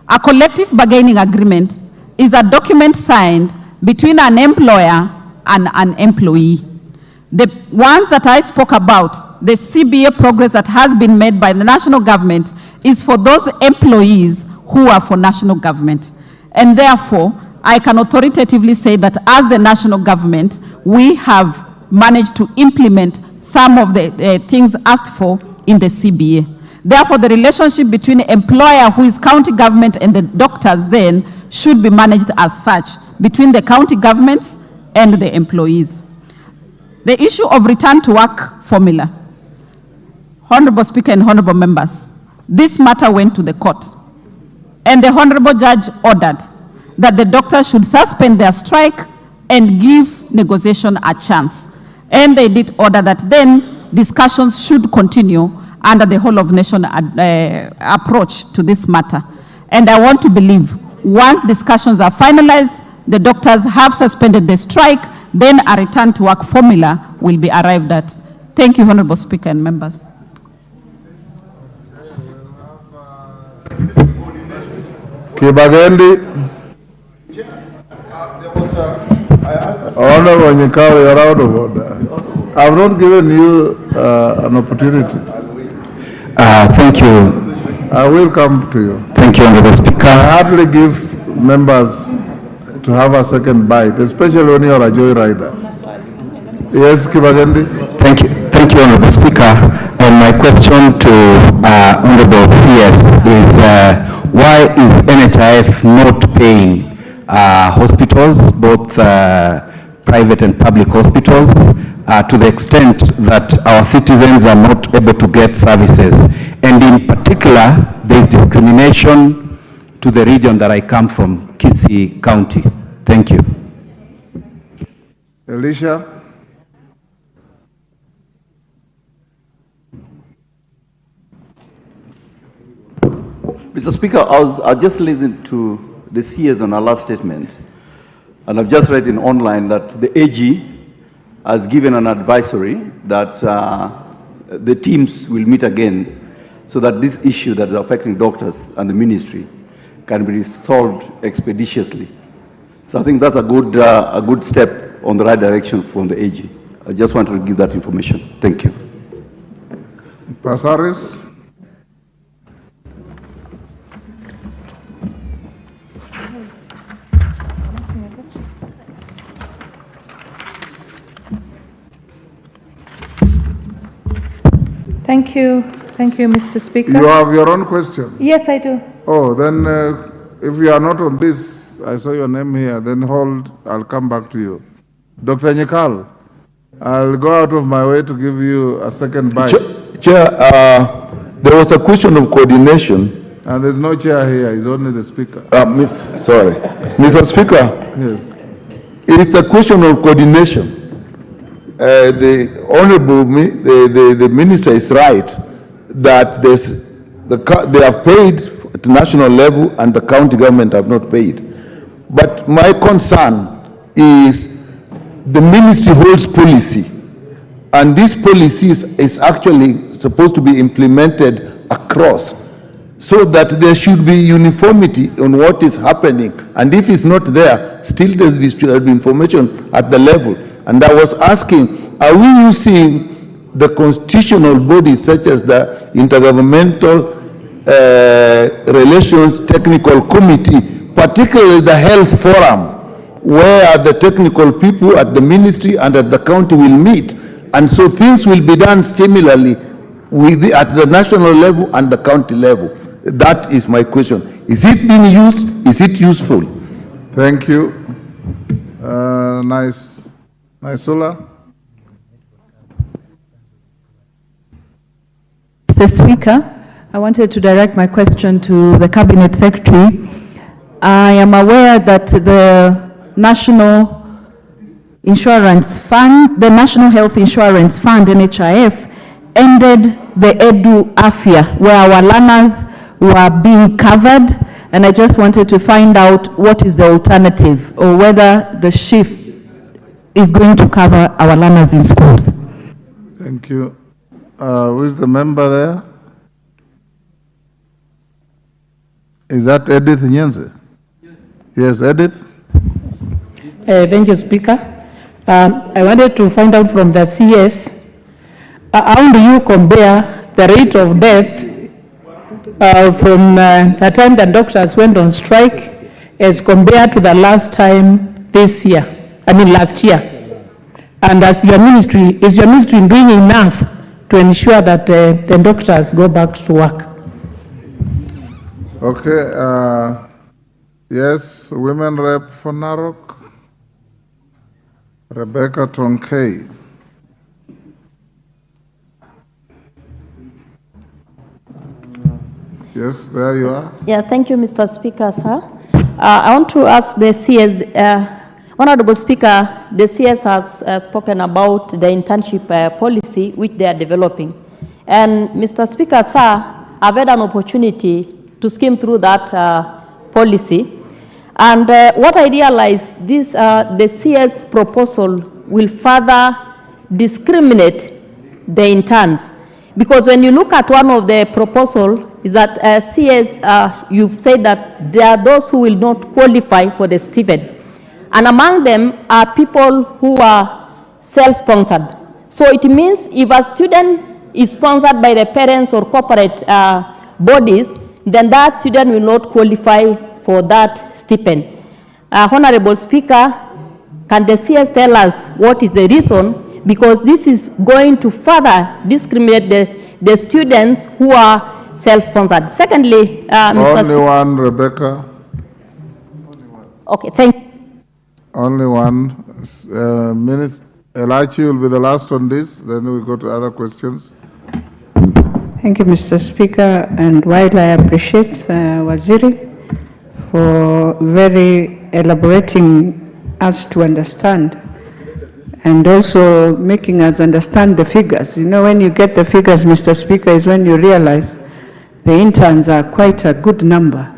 [SPEAKER 3] A collective bargaining agreement is a document signed between an employer an employee. The ones that I spoke about, the CBA progress that has been made by the national government is for those employees who are for national government. And therefore, I can authoritatively say that as the national government, we have managed to implement some of the things asked for in the CBA. Therefore, the relationship between the employer, who is county government, and the doctors then should be managed as such between the county governments and the employees. The issue of return to work formula. Honorable Speaker and honorable members, this matter went to the court, and the honorable judge ordered that the doctors should suspend their strike and give negotiation a chance. And they did order that then discussions should continue under the whole of nation approach to this matter. And I want to believe once discussions are finalized, the doctors have suspended the strike, then a return to work formula will be arrived at. Thank you, Honorable Speaker and members.
[SPEAKER 1] Kibagendi. Honorable Nyikawa, you're out of order. I've not given you an opportunity.
[SPEAKER 10] Thank you.
[SPEAKER 1] I will come to you.
[SPEAKER 10] Thank you, Honorable Speaker.
[SPEAKER 1] I hardly give members to have a second bite, especially when you're a joyrider. Yes, Kibagendi.
[SPEAKER 10] Thank you, Honorable Speaker. And my question to Honorable PS is why is NHIF not paying hospitals, both private and public hospitals, to the extent that our citizens are not able to get services? And in particular, there is discrimination to the region that I come from, Kisii County. Thank you.
[SPEAKER 1] Elisha.
[SPEAKER 11] Mr. Speaker, I just listened to the CS on our last statement, and I've just read in online that the AG has given an advisory that the teams will meet again so that this issue that is affecting doctors and the ministry can be resolved expeditiously. So I think that's a good step on the right direction from the AG. I just want to give that information. Thank you.
[SPEAKER 1] Pasaris.
[SPEAKER 12] Thank you, Mr. Speaker.
[SPEAKER 1] You have your own question?
[SPEAKER 12] Yes, I do.
[SPEAKER 1] Oh, then if you are not on this, I saw your name here, then hold, I'll come back to you. Dr. Nyikal, I'll go out of my way to give you a second bite.
[SPEAKER 4] Chair, there was a question of coordination.
[SPEAKER 1] And there's no chair here, it's only the speaker.
[SPEAKER 4] Sorry. Mr. Speaker.
[SPEAKER 1] Yes.
[SPEAKER 4] It's a question of coordination. The Honorable, the Minister is right that they have paid at the national level and the county government have not paid. But my concern is the ministry holds policy, and this policy is actually supposed to be implemented across, so that there should be uniformity on what is happening. And if it's not there, still there should be information at the level. And I was asking, are we using the constitutional bodies such as the Intergovernmental Relations Technical Committee, particularly the Health Forum, where the technical people at the ministry and at the county will meet, and so things will be done similarly at the national level and the county level? That is my question. Is it being used? Is it useful?
[SPEAKER 1] Thank you. Nisula.
[SPEAKER 12] Mr. Speaker, I wanted to direct my question to the Cabinet Secretary. I am aware that the National Insurance Fund, the National Health Insurance Fund, NHIF, ended the Edu Afia, where our learners were being covered, and I just wanted to find out what is the alternative, or whether the shift is going to cover our learners in schools.
[SPEAKER 1] Thank you. Who is the member there? Is that Edith Nyenze? Yes, Edith.
[SPEAKER 13] Thank you, Speaker. I wanted to find out from the CS, how do you compare the rate of death from the time the doctors went on strike as compared to the last time last year? And as your ministry, is your ministry doing enough to ensure that the doctors go back to work?
[SPEAKER 1] Okay, yes, Women Rep for Narok, Rebecca Tonkei. Yes, there you are.
[SPEAKER 14] Yeah, thank you, Mr. Speaker, sir. I want to ask the CS, Honorable Speaker, the CS has spoken about the internship policy which they are developing. And Mr. Speaker, sir, I've had an opportunity to skim through that policy. And what I realized, the CS proposal will further discriminate the interns. Because when you look at one of the proposals, is that CS, you've said that there are those who will not qualify for the stipend. And among them are people who are self-sponsored. So it means if a student is sponsored by the parents or corporate bodies, then that student will not qualify for that stipend. Honorable Speaker, can the CS tell us what is the reason? Because this is going to further discriminate the students who are self-sponsored. Secondly, Mr.
[SPEAKER 1] Only one, Rebecca.
[SPEAKER 14] Okay, thank you.
[SPEAKER 1] Only one. Elachi will be the last on this, then we go to other questions.
[SPEAKER 15] Thank you, Mr. Speaker. And while I appreciate Waziri for very elaborating us to understand and also making us understand the figures. You know, when you get the figures, Mr. Speaker, is when you realize the interns are quite a good number.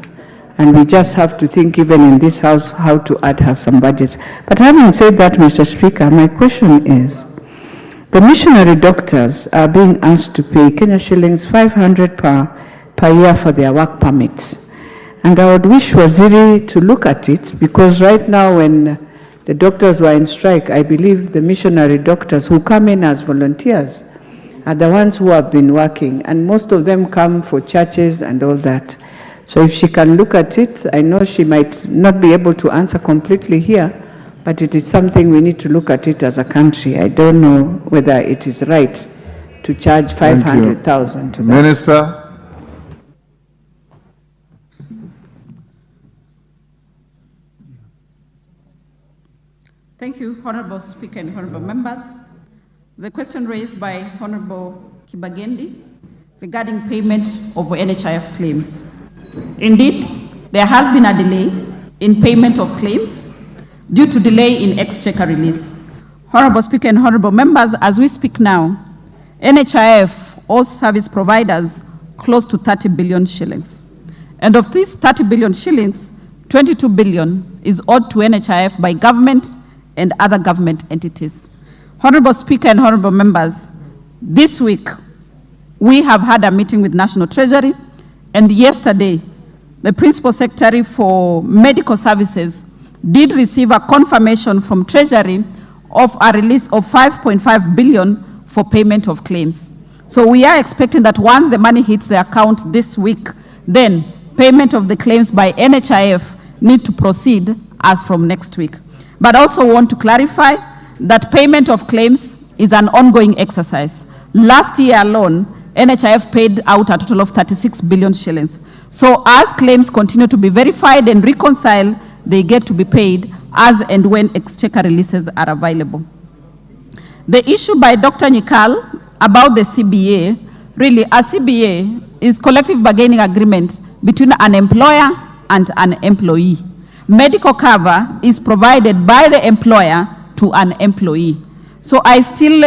[SPEAKER 15] And we just have to think, even in this house, how to add her some budgets. But having said that, Mr. Speaker, my question is, the missionary doctors are being asked to pay Kenya shillings 500 per year for their work permit. And I would wish Waziri to look at it, because right now when the doctors were in strike, I believe the missionary doctors who come in as volunteers are the ones who have been working, and most of them come for churches and all that. So if she can look at it, I know she might not be able to answer completely here, but it is something we need to look at it as a country. I don't know whether it is right to charge 500,000 to that.
[SPEAKER 1] Minister.
[SPEAKER 3] Thank you, Honorable Speaker and Honorable Members. The question raised by Honorable Kibagendi regarding payment of NHIF claims. Indeed, there has been a delay in payment of claims due to delay in exchequer release. Honorable Speaker and Honorable Members, as we speak now, NHIF owes service providers close to 30 billion shillings. And of these 30 billion shillings, 22 billion is owed to NHIF by government and other government entities. Honorable Speaker and Honorable Members, this week we have had a meeting with National Treasury, and yesterday the Principal Secretary for Medical Services did receive a confirmation from Treasury of a release of 5.5 billion for payment of claims. So we are expecting that once the money hits the account this week, then payment of the claims by NHIF need to proceed as from next week. But I also want to clarify that payment of claims is an ongoing exercise. Last year alone, NHIF paid out a total of 36 billion shillings. So as claims continue to be verified and reconciled, they get to be paid as and when exchequer releases are available. The issue by Dr. Nyikal about the CBA, really a CBA is collective bargaining agreement between an employer and an employee. Medical cover is provided by the employer to an employee. So I still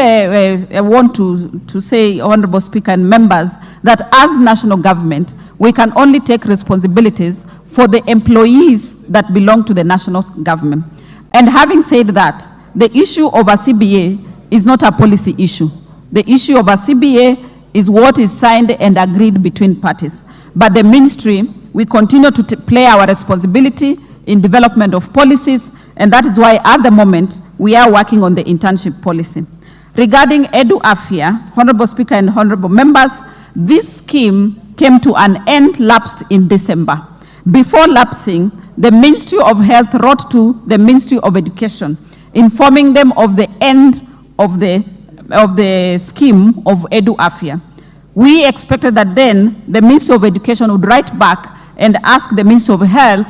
[SPEAKER 3] want to say, Honorable Speaker and members, that as national government, we can only take responsibilities for the employees that belong to the national government. And having said that, the issue of a CBA is not a policy issue. The issue of a CBA is what is signed and agreed between parties. But the ministry, we continue to play our responsibility in development of policies, and that is why at the moment we are working on the internship policy. Regarding Edu Afia, Honorable Speaker and Honorable Members, this scheme came to an end, lapsed in December. Before lapsing, the Ministry of Health wrote to the Ministry of Education, informing them of the end of the scheme of Edu Afia. We expected that then the Ministry of Education would write back and ask the Ministry of Health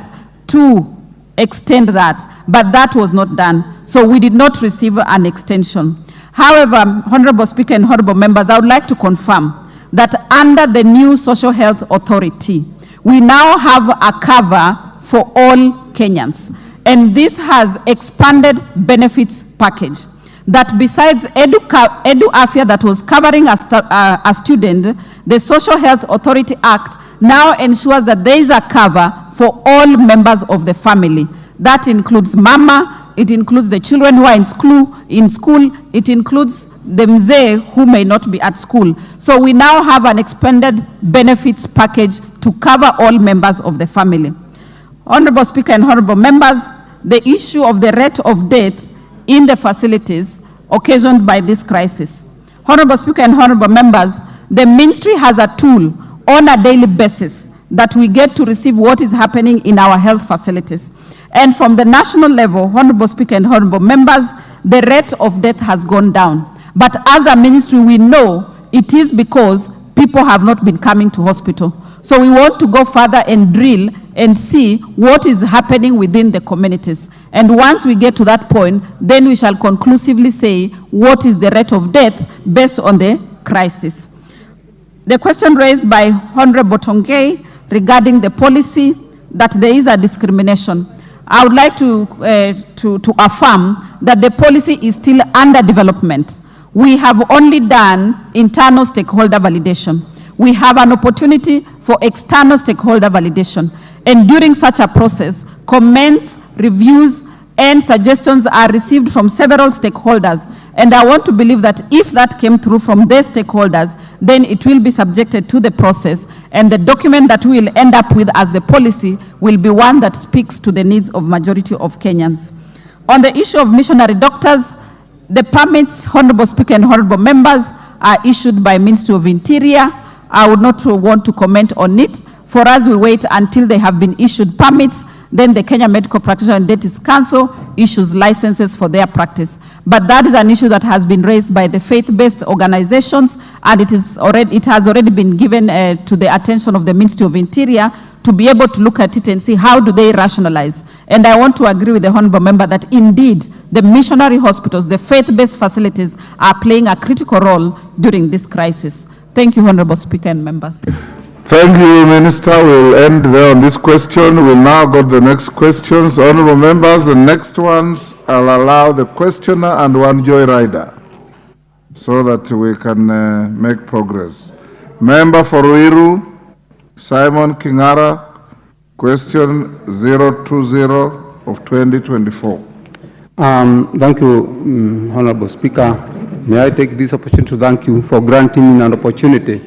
[SPEAKER 3] to extend that, but that was not done. So we did not receive an extension. However, Honorable Speaker and Honorable Members, I would like to confirm that under the new Social Health Authority, we now have a cover for all Kenyans. And this has expanded benefits package that besides Edu Afia that was covering a student, the Social Health Authority Act now ensures that there is a cover for all members of the family. That includes mama, it includes the children who are in school, it includes the mzee who may not be at school. So we now have an expanded benefits package to cover all members of the family. Honorable Speaker and Honorable Members, the issue of the rate of death in the facilities occasioned by this crisis. Honorable Speaker and Honorable Members, the ministry has a tool on a daily basis that we get to receive what is happening in our health facilities. And from the national level, Honorable Speaker and Honorable Members, the rate of death has gone down. But as a ministry, we know it is because people have not been coming to hospital. So we want to go further and drill and see what is happening within the communities. And once we get to that point, then we shall conclusively say what is the rate of death based on the crisis. The question raised by Honorable Tongei regarding the policy that there is a discrimination. I would like to affirm that the policy is still under development. We have only done internal stakeholder validation. We have an opportunity for external stakeholder validation. And during such a process, comments, reviews, and suggestions are received from several stakeholders. And I want to believe that if that came through from their stakeholders, then it will be subjected to the process. And the document that we will end up with as the policy will be one that speaks to the needs of majority of Kenyans. On the issue of missionary doctors, the permits, Honorable Speaker and Honorable Members, are issued by Ministry of Interior. I would not want to comment on it. For us, we wait until they have been issued permits, then the Kenya Medical Practitioner and Dentist Council issues licenses for their practice. But that is an issue that has been raised by the faith-based organizations, and it has already been given to the attention of the Ministry of Interior to be able to look at it and see how do they rationalize. And I want to agree with the Honorable Member that indeed the missionary hospitals, the faith-based facilities are playing a critical role during this crisis. Thank you, Honorable Speaker and members.
[SPEAKER 1] Thank you, Minister. We'll end there on this question. We'll now go to the next questions. Honorable members, the next ones, I'll allow the questioner and one joyrider so that we can make progress. Member for Ruiru, Simon Kingara, question 020 of 2024.
[SPEAKER 16] Thank you, Honorable Speaker. May I take this opportunity to thank you for granting me an opportunity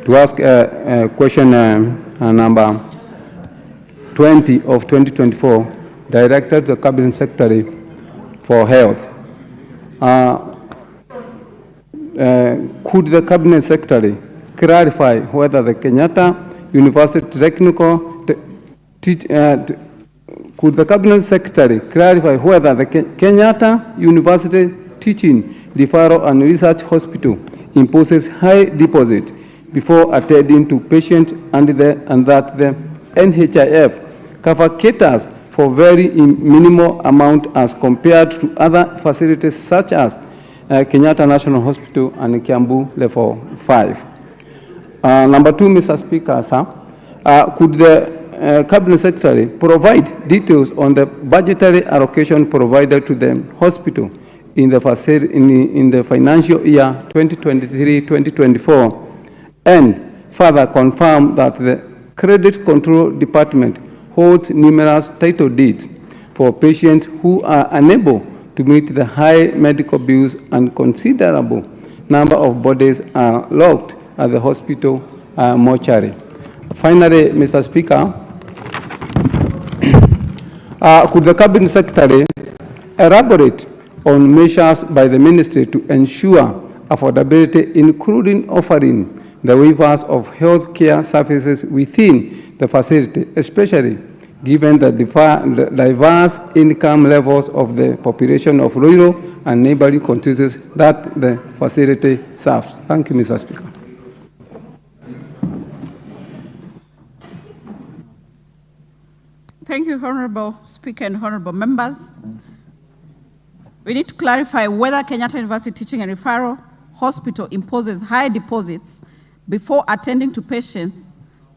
[SPEAKER 16] to ask a question number 20 of 2024, directed to the Cabinet Secretary for Health. Could the Cabinet Secretary clarify whether the Kenyatta University could the Cabinet Secretary clarify whether the Kenyatta University Teaching, Referral and Research Hospital imposes high deposit before attending to patients and that the NHIF cover caters for very minimal amount as compared to other facilities such as Kenyatta National Hospital and Kiambu Level 5. Number two, Mr. Speaker, sir, could the Cabinet Secretary provide details on the budgetary allocation provided to the hospital in the financial year 2023-2024, and further confirm that the Credit Control Department holds numerous title deeds for patients who are unable to meet the high medical bills and considerable number of bodies are locked at the hospital mortuary. Finally, Mr. Speaker, could the Cabinet Secretary elaborate on measures by the ministry to ensure affordability, including offering the waivers of health care services within the facility, especially given the diverse income levels of the population of rural and neighboring constituencies that the facility serves. Thank you, Mr. Speaker.
[SPEAKER 3] Thank you, Honorable Speaker and Honorable Members. We need to clarify whether Kenyatta University Teaching and Referral Hospital imposes high deposits before attending to patients,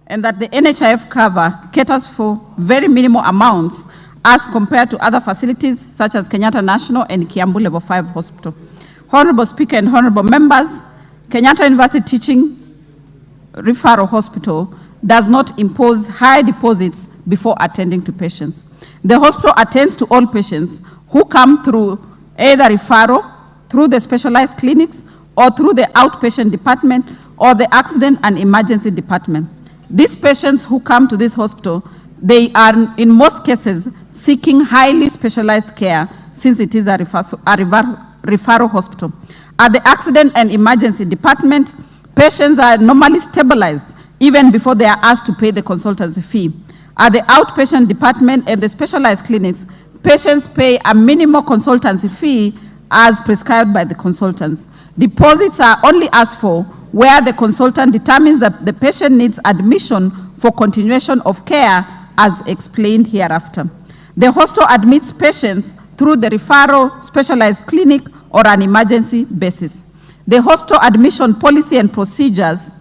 [SPEAKER 3] and that the NHIF cover caters for very minimal amounts as compared to other facilities such as Kenyatta National and Kiambu Level 5 Hospital. Honorable Speaker and Honorable Members, Kenyatta University Teaching Referral Hospital does not impose high deposits before attending to patients. The hospital attends to all patients who come through either referral, through the specialized clinics, or through the outpatient department or the accident and emergency department. These patients who come to this hospital, they are in most cases seeking highly specialized care since it is a referral hospital. At the accident and emergency department, patients are normally stabilized even before they are asked to pay the consultancy fee. At the outpatient department and the specialized clinics, patients pay a minimal consultancy fee as prescribed by the consultants. Deposits are only asked for where the consultant determines that the patient needs admission for continuation of care as explained hereafter. The hospital admits patients through the referral, specialized clinic, or an emergency basis. The hospital admission policy and procedures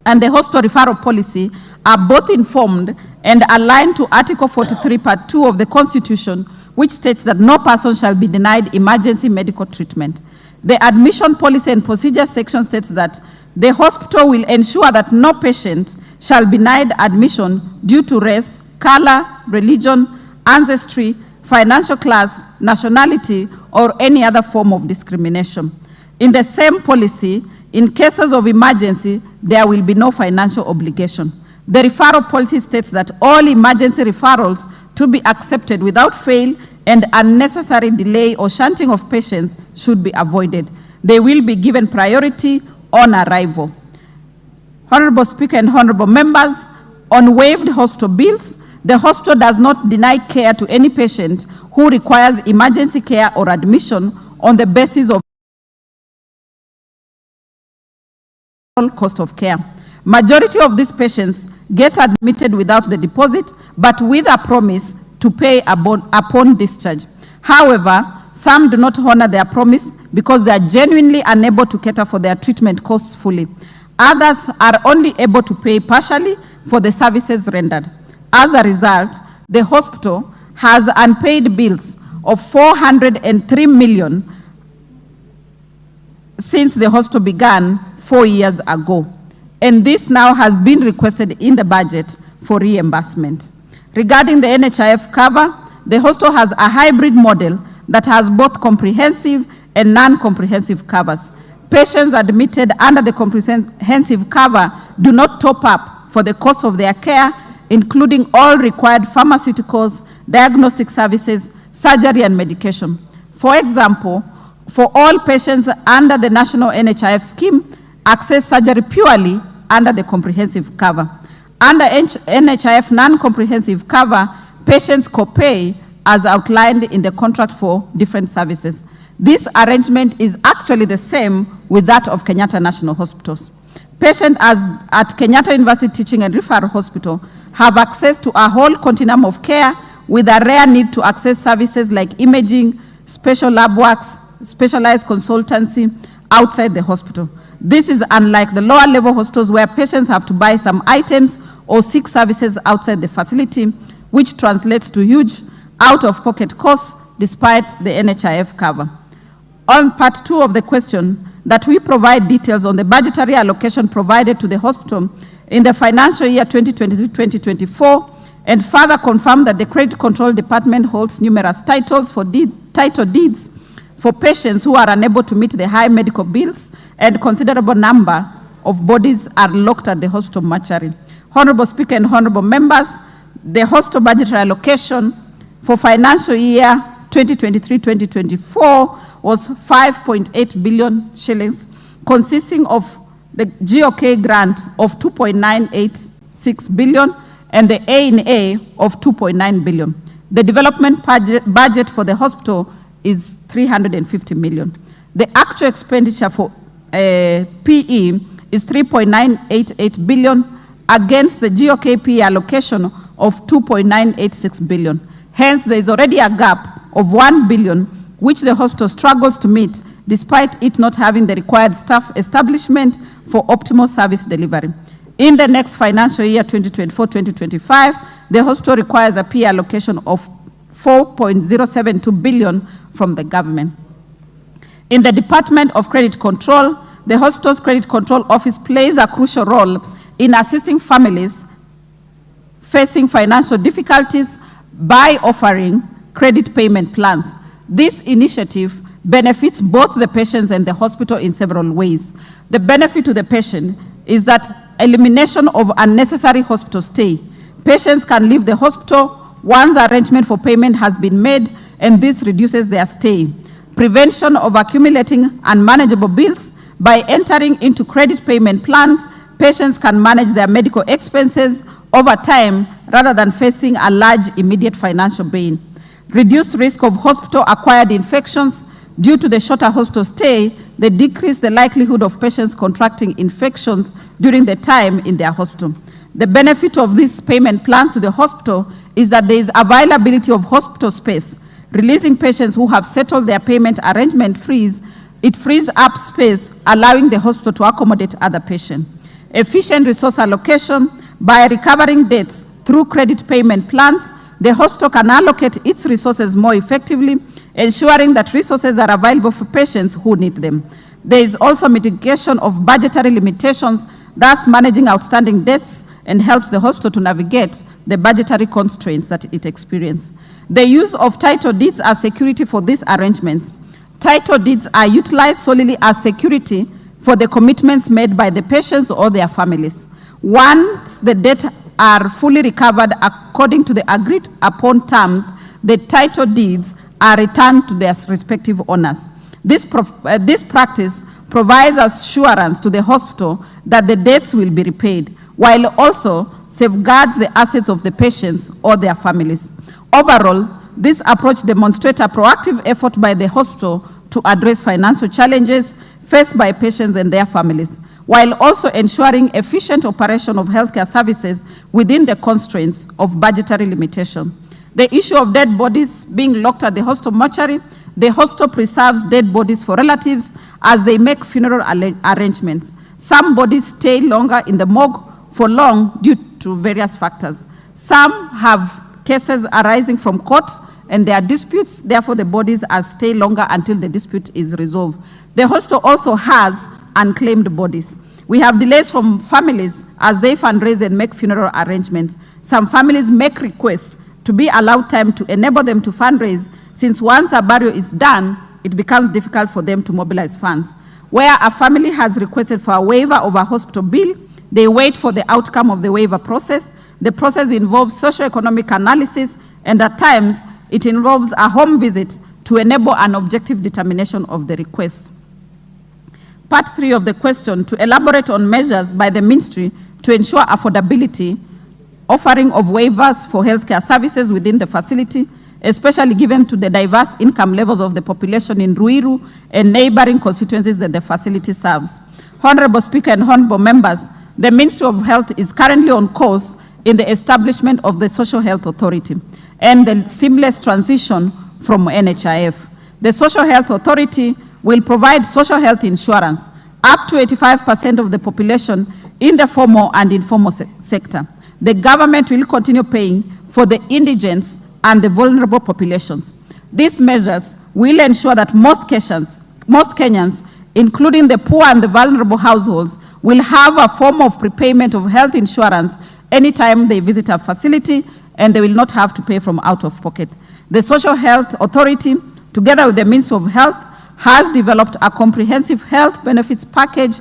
[SPEAKER 3] and the hospital referral policy are both informed and aligned to Article 43, Part 2 of the Constitution, which states that no person shall be denied emergency medical treatment. The admission policy and procedure section states that the hospital will ensure that no patient shall be denied admission due to race, color, religion, ancestry, financial class, nationality, or any other form of discrimination. In the same policy, in cases of emergency, there will be no financial obligation. The referral policy states that all emergency referrals to be accepted without fail and unnecessary delay or shunting of patients should be avoided. They will be given priority on arrival. Honorable Speaker and Honorable Members, on waived hospital bills, the hospital does not deny care to any patient who requires emergency care or admission on the basis of cost of care. Majority of these patients get admitted without the deposit, but with a promise to pay upon discharge. However, some do not honor their promise because they are genuinely unable to cater for their treatment costs fully. Others are only able to pay partially for the services rendered. As a result, the hospital has unpaid bills of 403 million since the hospital began 4 years ago. And this now has been requested in the budget for reimbursement. Regarding the NHIF cover, the hospital has a hybrid model that has both comprehensive and non-comprehensive covers. Patients admitted under the comprehensive cover do not top up for the cost of their care, including all required pharmaceuticals, diagnostic services, surgery, and medication. For example, for all patients under the national NHIF scheme, access surgery purely under the comprehensive cover. Under NHIF non-comprehensive cover, patients co-pay as outlined in the contract for different services. This arrangement is actually the same with that of Kenyatta National Hospitals. Patients at Kenyatta University Teaching and Referral Hospital have access to a whole continuum of care with a rare need to access services like imaging, special lab works, specialized consultancy outside the hospital. This is unlike the lower level hospitals where patients have to buy some items or seek services outside the facility, which translates to huge out-of-pocket costs despite the NHIF cover. On part 2 of the question, that we provide details on the budgetary allocation provided to the hospital in the financial year 2023-2024, and further confirm that the Credit Control Department holds numerous titles for title deeds for patients who are unable to meet the high medical bills, and considerable number of bodies are locked at the hospital mortuary. Honorable Speaker and honorable members, the hospital budgetary allocation for financial year 2023-2024 was 5.8 billion shillings, consisting of the GOK grant of 2.986 billion and the A&A of 2.9 billion. The development budget for the hospital is 350 million. The actual expenditure for PE is 3.988 billion against the GOKP allocation of 2.986 billion. Hence, there is already a gap of 1 billion, which the hospital struggles to meet, despite it not having the required staff establishment for optimal service delivery. In the next financial year, 2024-2025, the hospital requires a PE allocation of 4.072 billion from the government. In the Department of Credit Control, the hospital's Credit Control Office plays a crucial role in assisting families facing financial difficulties by offering credit payment plans. This initiative benefits both the patients and the hospital in several ways. The benefit to the patient is that elimination of unnecessary hospital stay. Patients can leave the hospital once arrangement for payment has been made, and this reduces their stay. Prevention of accumulating unmanageable bills. By entering into credit payment plans, patients can manage their medical expenses over time rather than facing a large immediate financial pain. Reduced risk of hospital-acquired infections. Due to the shorter hospital stay, they decrease the likelihood of patients contracting infections during the time in their hospital. The benefit of these payment plans to the hospital is that there is availability of hospital space. Releasing patients who have settled their payment arrangement it frees up space, allowing the hospital to accommodate other patients. Efficient resource allocation. By recovering debts through credit payment plans, the hospital can allocate its resources more effectively, ensuring that resources are available for patients who need them. There is also mitigation of budgetary limitations, thus managing outstanding debts, and helps the hospital to navigate the budgetary constraints that it experiences. The use of title deeds as security for these arrangements. Title deeds are utilized solely as security for the commitments made by the patients or their families. Once the debt are fully recovered according to the agreed upon terms, the title deeds are returned to their respective owners. This practice provides assurance to the hospital that the debts will be repaid, while also safeguards the assets of the patients or their families. Overall, this approach demonstrates a proactive effort by the hospital to address financial challenges faced by patients and their families, while also ensuring efficient operation of healthcare services within the constraints of budgetary limitation. The issue of dead bodies being locked at the hospital mortuary, the hospital preserves dead bodies for relatives as they make funeral arrangements. Some bodies stay longer in the morgue for long due to various factors. Some have cases arising from courts and there are disputes, therefore the bodies stay longer until the dispute is resolved. The hospital also has unclaimed bodies. We have delays from families as they fundraise and make funeral arrangements. Some families make requests to be allowed time to enable them to fundraise, since once a burial is done, it becomes difficult for them to mobilize funds. Where a family has requested for a waiver of a hospital bill, they wait for the outcome of the waiver process. The process involves socio-economic analysis, and at times, it involves a home visit to enable an objective determination of the request. Part 3 of the question, to elaborate on measures by the ministry to ensure affordability, offering of waivers for healthcare services within the facility, especially given to the diverse income levels of the population in Ruiru and neighboring constituencies that the facility serves. Honorable Speaker and honorable members, the Ministry of Health is currently on course in the establishment of the Social Health Authority and the seamless transition from NHIF. The Social Health Authority will provide social health insurance up to 85% of the population in the formal and informal sector. The government will continue paying for the indigents and the vulnerable populations. These measures will ensure that most Kenyans, including the poor and the vulnerable households, will have a form of prepayment of health insurance anytime they visit a facility, and they will not have to pay from out of pocket. The Social Health Authority, together with the Ministry of Health, has developed a comprehensive health benefits package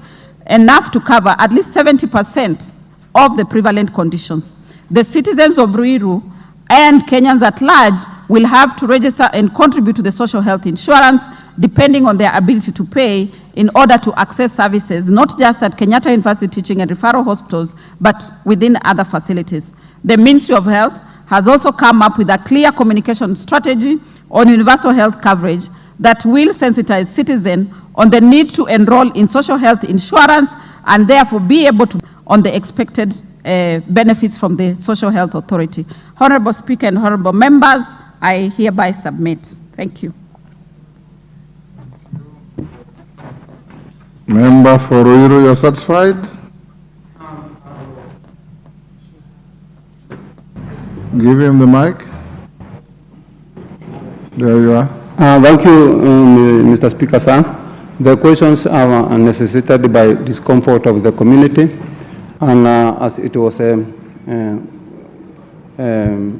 [SPEAKER 3] enough to cover at least 70% of the prevalent conditions. The citizens of Ruiru and Kenyans at large will have to register and contribute to the social health insurance depending on their ability to pay in order to access services, not just at Kenyatta University Teaching and Referral Hospitals, but within other facilities. The Ministry of Health has also come up with a clear communication strategy on universal health coverage that will sensitize citizens on the need to enroll in social health insurance and therefore be able to on the expected benefits from the Social Health Authority. Honorable Speaker and honorable members, I hereby submit. Thank you.
[SPEAKER 1] Member for Ruiru, you're satisfied? Give him the mic. There you are.
[SPEAKER 16] Thank you, Mr. Speaker, sir. The questions are necessitated by discomfort of the community, and as it was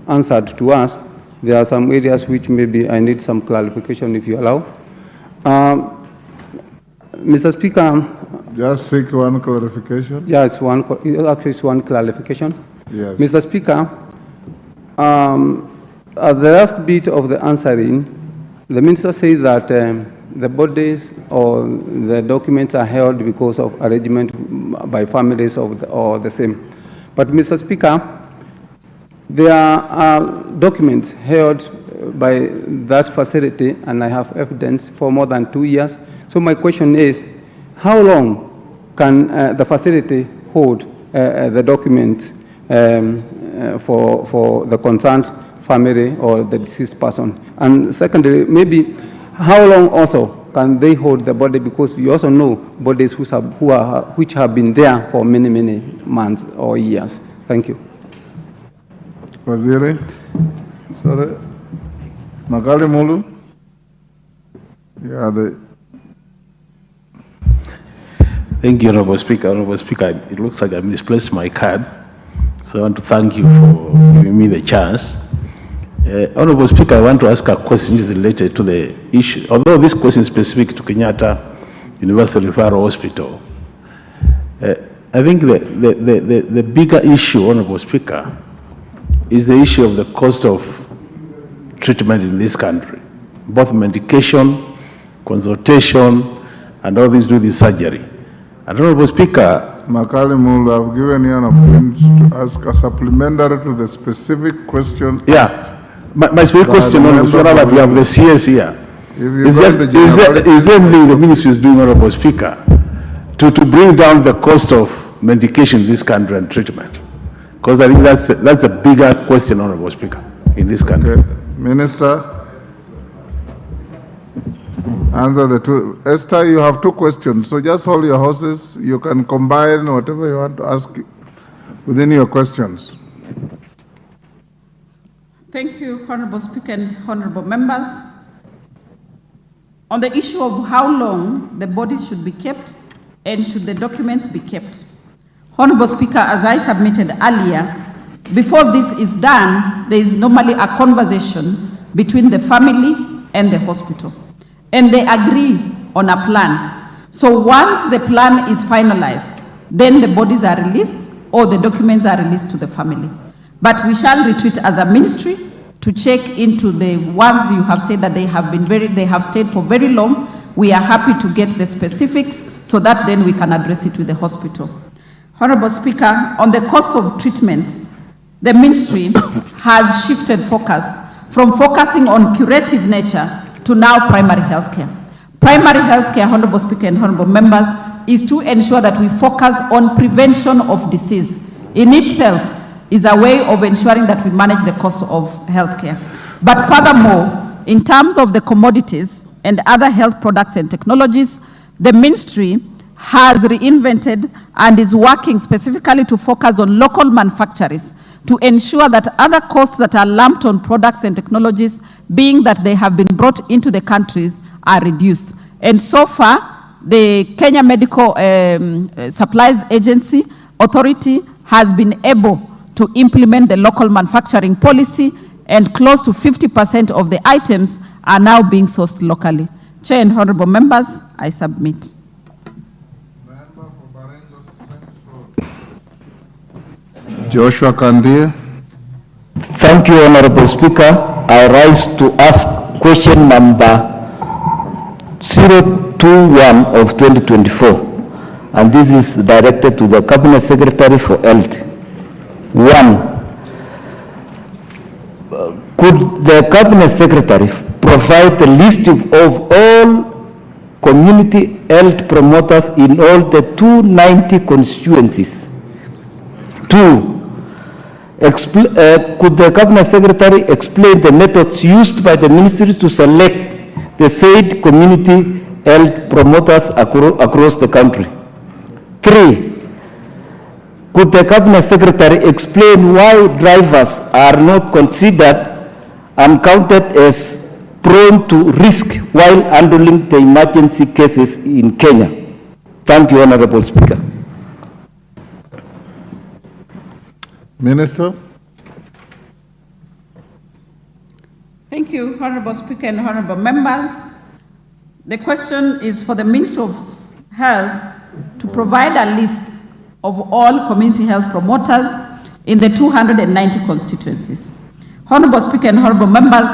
[SPEAKER 16] answered to us, there are some areas which maybe I need some clarification, if you allow. Mr. Speaker.
[SPEAKER 1] Just seek one clarification.
[SPEAKER 16] Yeah, actually it's one clarification.
[SPEAKER 1] Yes.
[SPEAKER 16] Mr. Speaker, at the last bit of the answering, the minister said that the bodies or the documents are held because of arrangement by families or the same. But Mr. Speaker, there are documents held by that facility, and I have evidence for more than 2 years. So my question is, how long can the facility hold the document for the concerned family or the deceased person? And secondly, maybe how long also can they hold the body, because we also know bodies which have been there for many, many months or years. Thank you.
[SPEAKER 1] Waziri? Sorry. Makali Mulu? Yeah,
[SPEAKER 17] Thank you, Honorable Speaker. Honorable Speaker, it looks like I misplaced my card, so I want to thank you for giving me the chance. Honorable Speaker, I want to ask a question related to the issue. Although this question is specific to Kenyatta University Referral Hospital, I think the bigger issue, Honorable Speaker, is the issue of the cost of treatment in this country, both medication, consultation, and all these do this surgery. And Honorable Speaker,
[SPEAKER 1] Makali Mulu, I've given you an opportunity to ask a supplementary to the specific question.
[SPEAKER 17] Yeah. My specific question, Honorable Speaker, that we have the CS here. Is there anything the ministry is doing, Honorable Speaker, to bring down the cost of medication in this country and treatment? Because I think that's a bigger question, Honorable Speaker, in this country.
[SPEAKER 1] Okay. Minister, answer the two. Esther, you have two questions, so just hold your horses. You can combine whatever you want to ask within your questions.
[SPEAKER 3] Thank you, Honorable Speaker and honorable members. On the issue of how long the bodies should be kept and should the documents be kept, Honorable Speaker, as I submitted earlier, before this is done, there is normally a conversation between the family and the hospital, and they agree on a plan. So once the plan is finalized, then the bodies are released or the documents are released to the family. But we shall retreat as a ministry to check into the ones you have said that they have stayed for very long. We are happy to get the specifics so that then we can address it with the hospital. Honorable Speaker, on the cost of treatment, the ministry has shifted focus from focusing on curative nature to now primary health care. Primary health care, Honorable Speaker and honorable members, is to ensure that we focus on prevention of disease. In itself is a way of ensuring that we manage the cost of health care. But furthermore, in terms of the commodities and other health products and technologies, the ministry has reinvented and is working specifically to focus on local manufacturers to ensure that other costs that are lumped on products and technologies, being that they have been brought into the countries, are reduced. And so far, the Kenya Medical Supplies Agency Authority has been able to implement the local manufacturing policy, and close to 50% of the items are now being sourced locally. Chair and honorable members, I submit.
[SPEAKER 1] Joshua Kandia.
[SPEAKER 18] Thank you, Honorable Speaker. I rise to ask question number 021 of 2024, and this is directed to the Cabinet Secretary for Health. 1. Could the Cabinet Secretary provide a list of all community health promoters in all the 290 constituencies? 2. Could the Cabinet Secretary explain the methods used by the ministry to select the said community health promoters across the country? 3. Could the Cabinet Secretary explain why drivers are not considered and counted as prone to risk while handling the emergency cases in Kenya? Thank you, Honorable Speaker.
[SPEAKER 1] Minister.
[SPEAKER 3] Thank you, Honorable Speaker and Honorable Members. The question is for the Minister of Health to provide a list of all community health promoters in the 290 constituencies. Honorable Speaker and Honorable Members,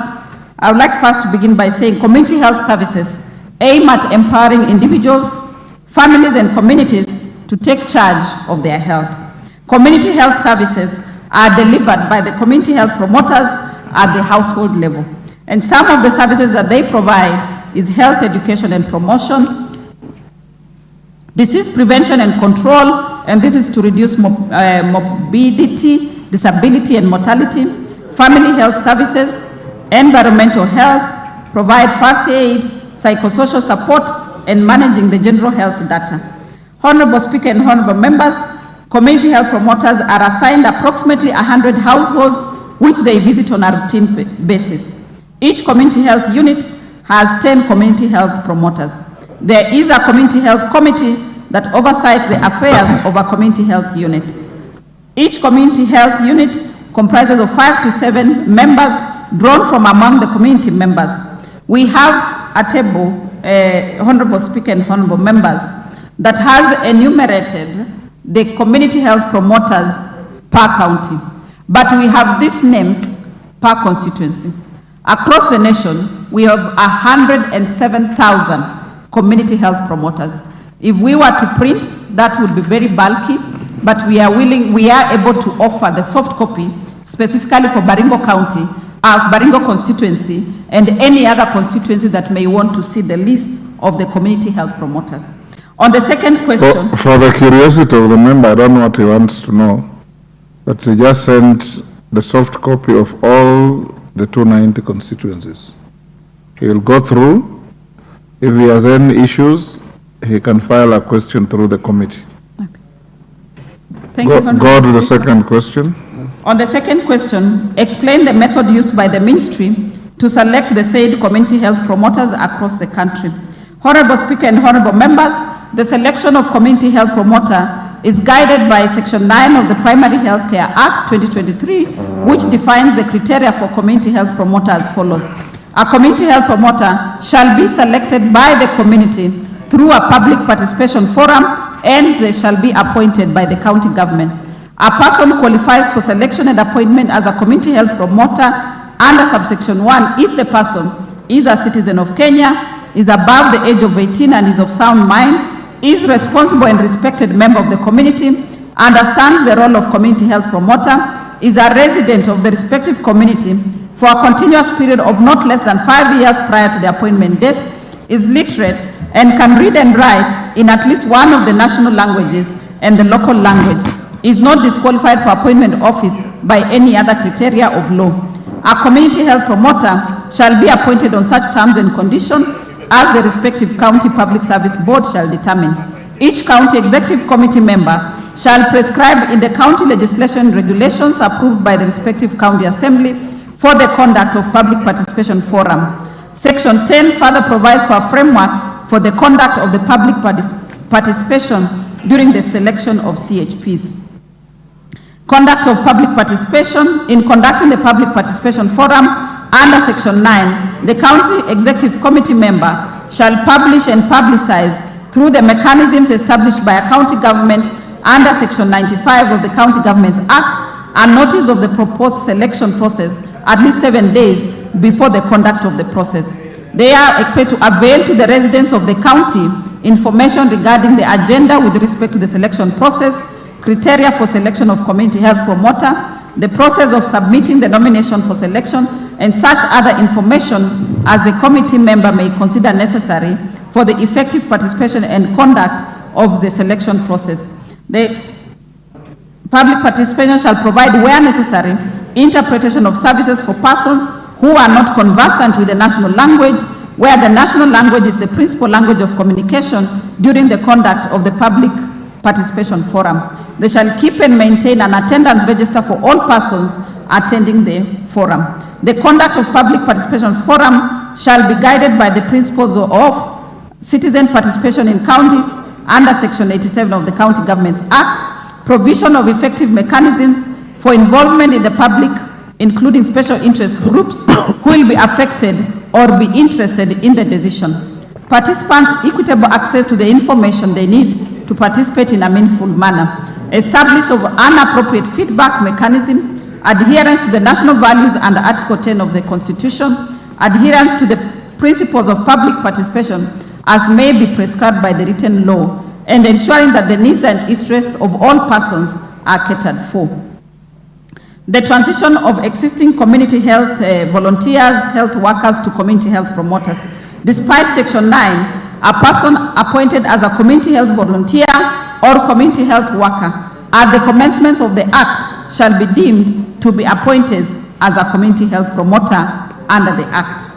[SPEAKER 3] I would like first to begin by saying community health services aim at empowering individuals, families, and communities to take charge of their health. Community health services are delivered by the community health promoters at the household level. And some of the services that they provide is health education and promotion, disease prevention and control, and this is to reduce morbidity, disability, and mortality, family health services, environmental health, provide first aid, psychosocial support, and managing the general health data. Honorable Speaker and Honorable Members, community health promoters are assigned approximately 100 households which they visit on a routine basis. Each community health unit has 10 community health promoters. There is a community health committee that oversights the affairs of a community health unit. Each community health unit comprises of 5 to 7 members drawn from among the community members. We have a table, Honorable Speaker and Honorable Members, that has enumerated the community health promoters per county, but we have these names per constituency. Across the nation, we have 107,000 community health promoters. If we were to print, that would be very bulky, but we are able to offer the soft copy specifically for Baringo County, Baringo constituency, and any other constituency that may want to see the list of the community health promoters. On the second question.
[SPEAKER 1] For the curiosity of the member, I don't know what he wants to know, but he just sent the soft copy of all the 290 constituencies. He will go through. If he has any issues, he can file a question through the committee.
[SPEAKER 3] Okay. Thank you, Honorable
[SPEAKER 1] Go to the
[SPEAKER 3] Speaker.
[SPEAKER 1] second question.
[SPEAKER 3] On the second question, explain the method used by the ministry to select the said community health promoters across the country. Honorable Speaker and Honorable Members, the selection of community health promoter is guided by Section 9 of the Primary Health Care Act 2023, which defines the criteria for community health promoter as follows. A community health promoter shall be selected by the community through a public participation forum, and they shall be appointed by the county government. A person qualifies for selection and appointment as a community health promoter under subsection 1 if the person is a citizen of Kenya, is above the age of 18 and is of sound mind, is responsible and respected member of the community, understands the role of community health promoter, is a resident of the respective community for a continuous period of not less than 5 years prior to the appointment date, is literate and can read and write in at least one of the national languages and the local language, is not disqualified for appointment office by any other criteria of law. A community health promoter shall be appointed on such terms and conditions as the respective county public service board shall determine. Each county executive committee member shall prescribe in the county legislation regulations approved by the respective county assembly for the conduct of public participation forum. Section 10 further provides for a framework for the conduct of the public participation during the selection of CHPs. Conduct of public participation. In conducting the public participation forum under Section 9, the county executive committee member shall publish and publicize through the mechanisms established by a county government under Section 95 of the County Governments Act a notice of the proposed selection process at least 7 days before the conduct of the process. They are expected to avail to the residents of the county information regarding the agenda with respect to the selection process, criteria for selection of community health promoter, the process of submitting the nomination for selection, and such other information as the committee member may consider necessary for the effective participation and conduct of the selection process. The public participation shall provide, where necessary, interpretation of services for persons who are not conversant with the national language, where the national language is the principal language of communication during the conduct of the public participation forum. They shall keep and maintain an attendance register for all persons attending the forum. The conduct of public participation forum shall be guided by the principles of citizen participation in counties under Section 87 of the County Governments Act, provision of effective mechanisms for involvement in the public, including special interest groups who will be affected or be interested in the decision. Participants' equitable access to the information they need to participate in a meaningful manner. Establish of an appropriate feedback mechanism, adherence to the national values under Article 10 of the Constitution, adherence to the principles of public participation as may be prescribed by the written law, and ensuring that the needs and interests of all persons are catered for. The transition of existing community health volunteers, health workers to community health promoters. Despite Section 9, a person appointed as a community health volunteer or community health worker at the commencement of the Act shall be deemed to be appointed as a community health promoter under the Act.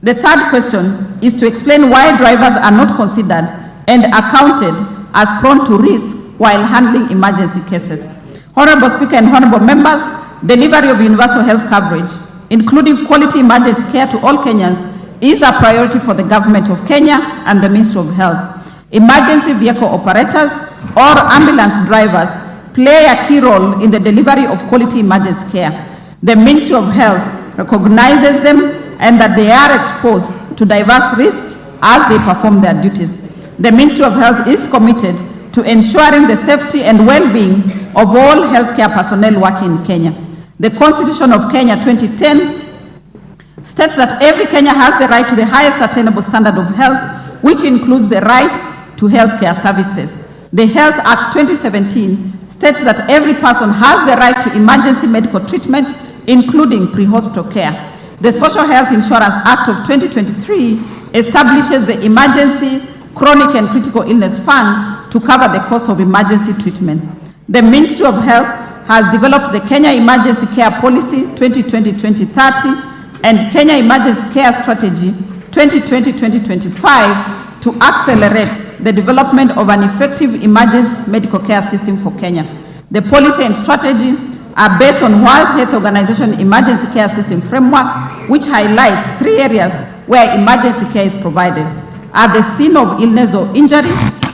[SPEAKER 3] The third question is to explain why drivers are not considered and accounted as prone to risk while handling emergency cases. Honorable Speaker and honorable members, delivery of universal health coverage, including quality emergency care to all Kenyans, is a priority for the government of Kenya and the Ministry of Health. Emergency vehicle operators or ambulance drivers play a key role in the delivery of quality emergency care. The Ministry of Health recognizes them and that they are exposed to diverse risks as they perform their duties. The Ministry of Health is committed to ensuring the safety and well-being of all healthcare personnel working in Kenya. The Constitution of Kenya 2010 states that every Kenyan has the right to the highest attainable standard of health, which includes the right to healthcare services. The Health Act 2017 states that every person has the right to emergency medical treatment, including pre-hospital care. The Social Health Insurance Act of 2023 establishes the Emergency, Chronic and Critical Illness Fund to cover the cost of emergency treatment. The Ministry of Health has developed the Kenya Emergency Care Policy 2020-2030 and Kenya Emergency Care Strategy 2020-2025 to accelerate the development of an effective emergency medical care system for Kenya. The policy and strategy are based on World Health Organization Emergency Care System Framework, which highlights 3 areas where emergency care is provided: at the scene of illness or injury,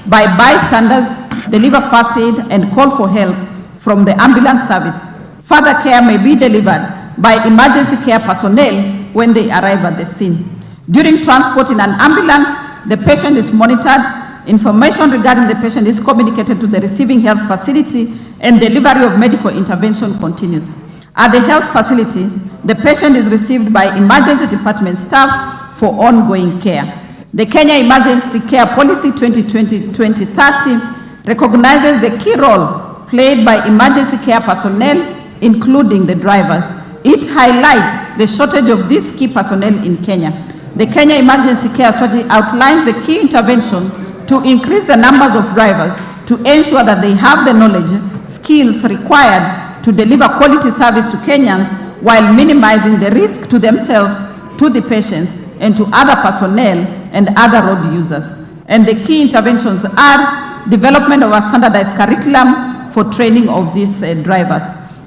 [SPEAKER 3] by bystanders, deliver first aid and call for help from the ambulance service. Further care may be delivered by emergency care personnel when they arrive at the scene. During transport in an ambulance, the patient is monitored, information regarding the patient is communicated to the receiving health facility, and delivery of medical intervention continues. At the health facility, the patient is received by emergency department staff for ongoing care. The Kenya Emergency Care Policy 2020-2030 recognizes the key role played by emergency care personnel, including the drivers. It highlights the shortage of these key personnel in Kenya. The Kenya Emergency Care Strategy outlines the key intervention to increase the numbers of drivers to ensure that they have the knowledge, skills required to deliver quality service to Kenyans while minimizing the risk to themselves, to the patients, and to other personnel and other road users. And the key interventions are development of a standardized curriculum for training of these drivers,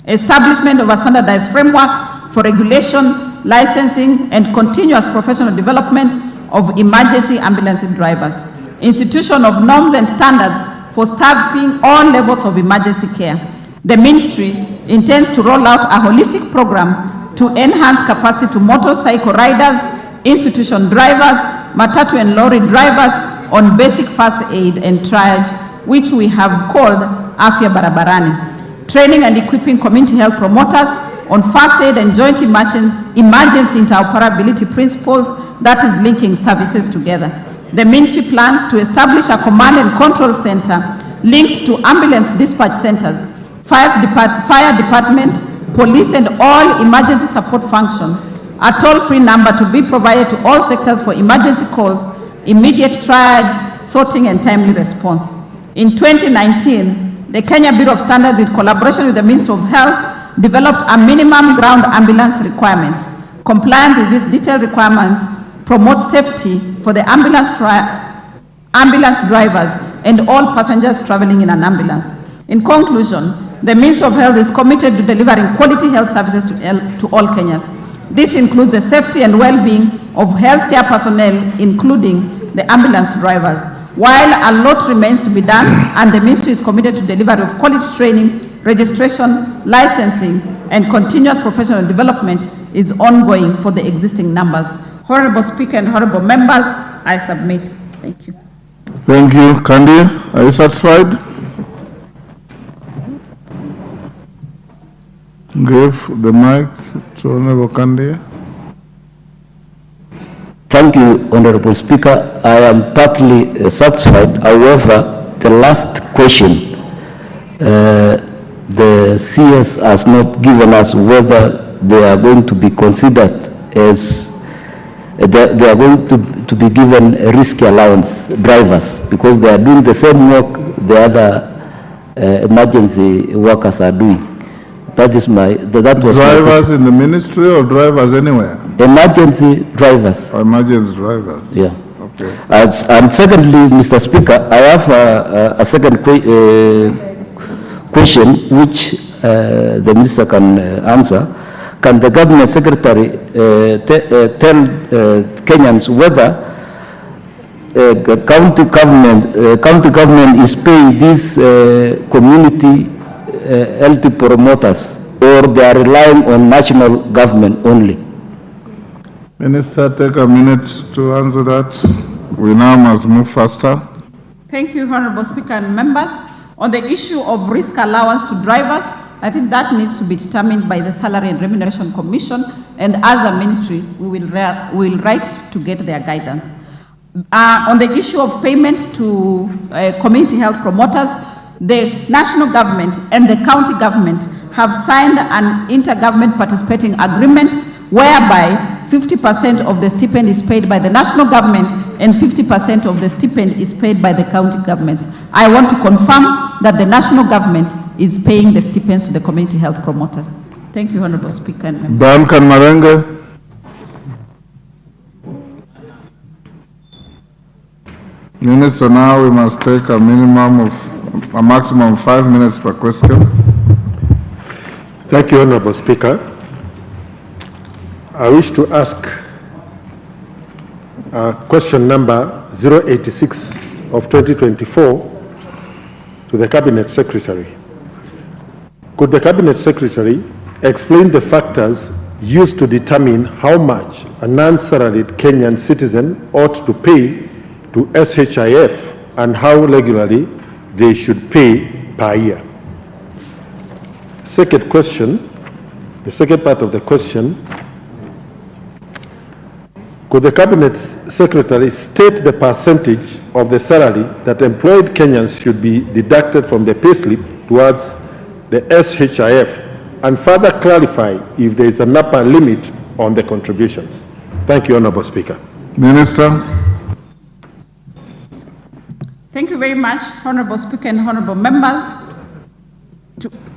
[SPEAKER 3] establishment of a standardized framework for regulation, licensing, and continuous professional development of emergency ambulance drivers, institution of norms and standards for staffing all levels of emergency care. The ministry intends to roll out a holistic program to enhance capacity to motorcycle riders, institution drivers, matatu and lorry drivers on basic first aid and triage, which we have called Afya Barabarani. training and equipping community health promoters on first aid and joint emergency interoperability principles, that is linking services together. The ministry plans to establish a command and control center linked to ambulance dispatch centers, fire department, police and all emergency support function, a toll-free number to be provided to all sectors for emergency calls, immediate triage, sorting and timely response. In 2019, the Kenya Bureau of Standards, in collaboration with the Ministry of Health, developed a minimum ground ambulance requirements. Compliance with these detailed requirements promotes safety for the ambulance drivers and all passengers traveling in an ambulance. In conclusion, the Ministry of Health is committed to delivering quality health services to all Kenyans. This includes the safety and well-being of healthcare personnel, including the ambulance drivers. While a lot remains to be done, and the ministry is committed to delivery of quality training, registration, licensing, and continuous professional development is ongoing for the existing numbers. Honorable Speaker and honorable members, I submit. Thank you.
[SPEAKER 1] Thank you. Kandi, are you satisfied? Give the mic to Honorable Kandi.
[SPEAKER 18] Thank you, Honorable Speaker. I am partly satisfied. However, the last question, the CS has not given us whether they are going to be considered as, they are going to be given a risk allowance drivers, because they are doing the same work the other emergency workers are doing. That is that was
[SPEAKER 1] drivers in the ministry or drivers anywhere?
[SPEAKER 18] Emergency drivers.
[SPEAKER 1] Or emergency drivers?
[SPEAKER 18] Yeah.
[SPEAKER 1] Okay.
[SPEAKER 18] And secondly, Mr. Speaker, I have a second question which the minister can answer. Can the cabinet secretary tell Kenyans whether county government is paying these community health promoters, or they are relying on national government only?
[SPEAKER 1] Minister, take a minute to answer that. We now must move faster.
[SPEAKER 3] Thank you, Honorable Speaker and members. On the issue of risk allowance to drivers, I think that needs to be determined by the Salary and Remuneration Commission, and as a ministry, we will write to get their guidance. On the issue of payment to community health promoters, the national government and the county government have signed an intergovernment participating agreement whereby 50% of the stipend is paid by the national government and 50% of the stipend is paid by the county governments. I want to confirm that the national government is paying the stipends to the community health promoters. Thank you, Honorable Speaker and members.
[SPEAKER 1] Duncan Marenge. Minister, now we must take a maximum of 5 minutes per question.
[SPEAKER 19] Thank you, Honorable Speaker. I wish to ask question number 086 of 2024 to the Cabinet Secretary. Could the Cabinet Secretary explain the factors used to determine how much a non-salaried Kenyan citizen ought to pay to SHIF and how regularly they should pay per year? Second question, the second part of the question, could the Cabinet Secretary state the percentage of the salary that employed Kenyans should be deducted from the payslip towards the SHIF, and further clarify if there is an upper limit on the contributions? Thank you, Honorable Speaker.
[SPEAKER 1] Minister.
[SPEAKER 3] Thank you very much, Honorable Speaker and honorable members.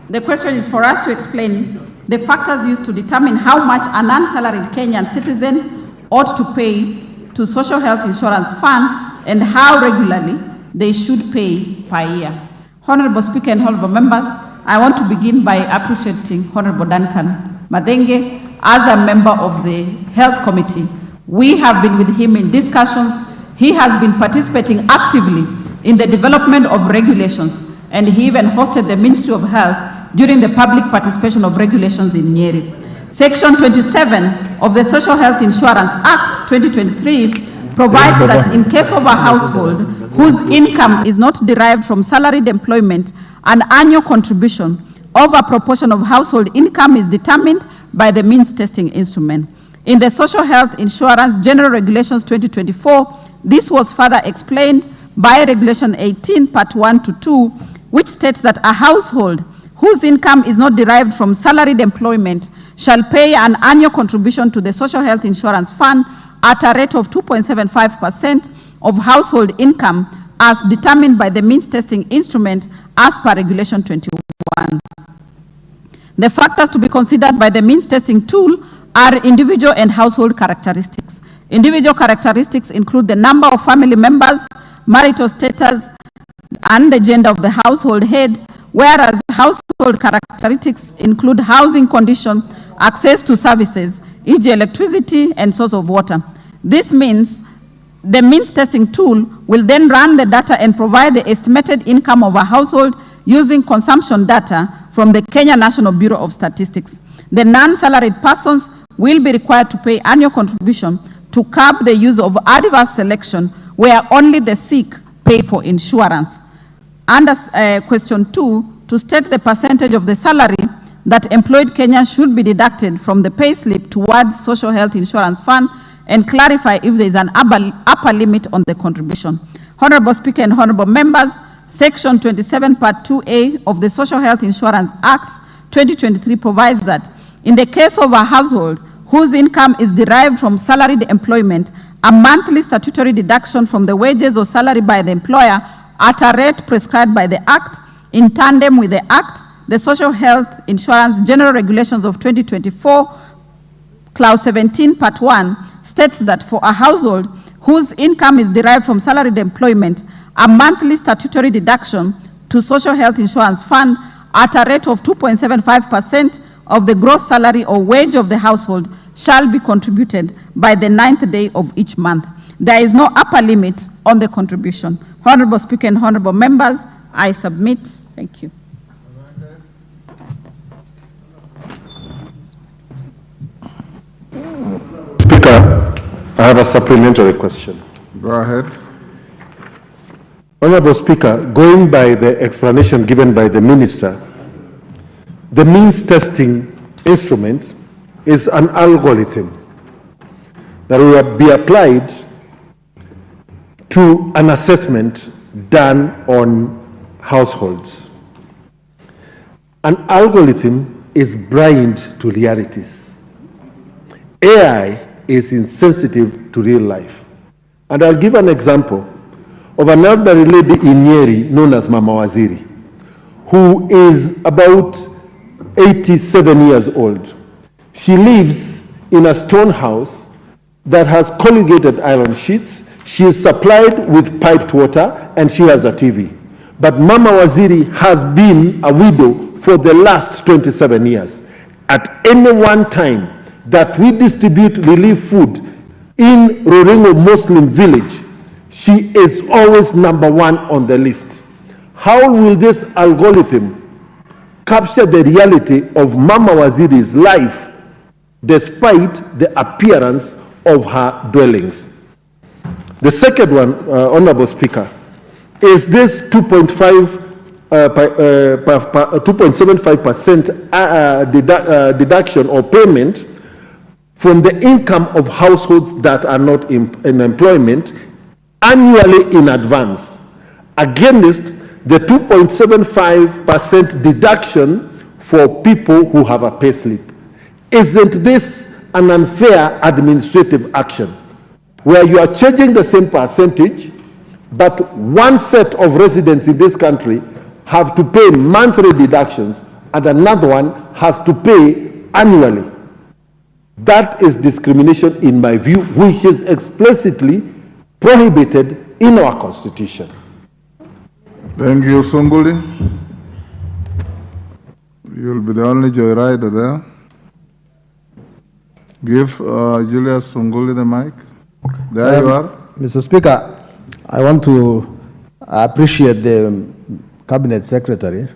[SPEAKER 3] The question is for us to explain the factors used to determine how much a non-salaried Kenyan citizen ought to pay to Social Health Insurance Fund and how regularly they should pay per year. Honorable Speaker and honorable members, I want to begin by appreciating Honorable Duncan Madenge as a member of the Health Committee. We have been with him in discussions. He has been participating actively in the development of regulations, and he even hosted the Ministry of Health during the public participation of regulations in Nyeri. Section 27 of the Social Health Insurance Act 2023 provides that in case of a household whose income is not derived from salaried employment, an annual contribution over proportion of household income is determined by the means testing instrument. In the Social Health Insurance General Regulations 2024, this was further explained by Regulation 18, Part 1 to 2, which states that a household whose income is not derived from salaried employment shall pay an annual contribution to the Social Health Insurance Fund at a rate of 2.75% of household income as determined by the means testing instrument as per Regulation 21. The factors to be considered by the means testing tool are individual and household characteristics. Individual characteristics include the number of family members, marital status, and the gender of the household head, whereas household characteristics include housing condition, access to services, e.g. electricity and source of water. This means the means testing tool will then run the data and provide the estimated income of a household using consumption data from the Kenya National Bureau of Statistics. The non-salaried persons will be required to pay annual contribution to curb the use of adverse selection where only the sick pay for insurance. Under question 2, to state the percentage of the salary that employed Kenyans should be deducted from the pay slip towards Social Health Insurance Fund and clarify if there is an upper limit on the contribution. Honorable Speaker and honorable members, Section 27, Part 2A of the Social Health Insurance Act 2023 provides that in the case of a household whose income is derived from salaried employment, a monthly statutory deduction from the wages or salary by the employer at a rate prescribed by the Act, in tandem with the Act, the Social Health Insurance General Regulations of 2024, Clause 17, Part 1, states that for a household whose income is derived from salaried employment, a monthly statutory deduction to Social Health Insurance Fund at a rate of 2.75% of the gross salary or wage of the household shall be contributed by the 9th day of each month. There is no upper limit on the contribution. Honorable Speaker and honorable members, I submit. Thank you.
[SPEAKER 19] Speaker, I have a supplementary question.
[SPEAKER 1] Go ahead.
[SPEAKER 19] Honorable Speaker, going by the explanation given by the Minister, the means testing instrument is an algorithm that will be applied to an assessment done on households. An algorithm is blind to realities. AI is insensitive to real life. And I'll give an example of an elderly lady in Nyeri known as Mama Waziri, who is about 87 years old. She lives in a stone house that has corrugated iron sheets. She is supplied with piped water and she has a TV. But Mama Waziri has been a widow for the last 27 years. At any one time that we distribute relief food in Roringo Muslim village, she is always #1 on the list. How will this algorithm capture the reality of Mama Waziri's life despite the appearance of her dwellings? The second one, Honorable Speaker, is this 2.75% deduction or payment from the income of households that are not in employment annually in advance, against the 2.75% deduction for people who have a payslip. Isn't this an unfair administrative action where you are charging the same percentage, but one set of residents in this country have to pay monthly deductions and another one has to pay annually? That is discrimination in my view, which is explicitly prohibited in our Constitution.
[SPEAKER 1] Thank you, Sunguli. You'll be the only joyrider there. Give Julius Sunguli the mic. There you are.
[SPEAKER 20] Mr. Speaker, I want to appreciate the Cabinet Secretary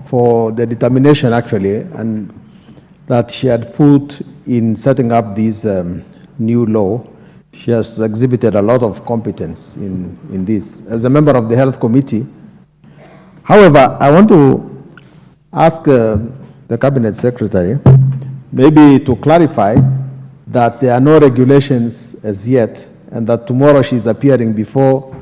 [SPEAKER 20] for the determination actually and that she had put in setting up this new law. She has exhibited a lot of competence in this. As a member of the Health Committee, however, I want to ask the Cabinet Secretary maybe to clarify that there are no regulations as yet, and that tomorrow she's appearing before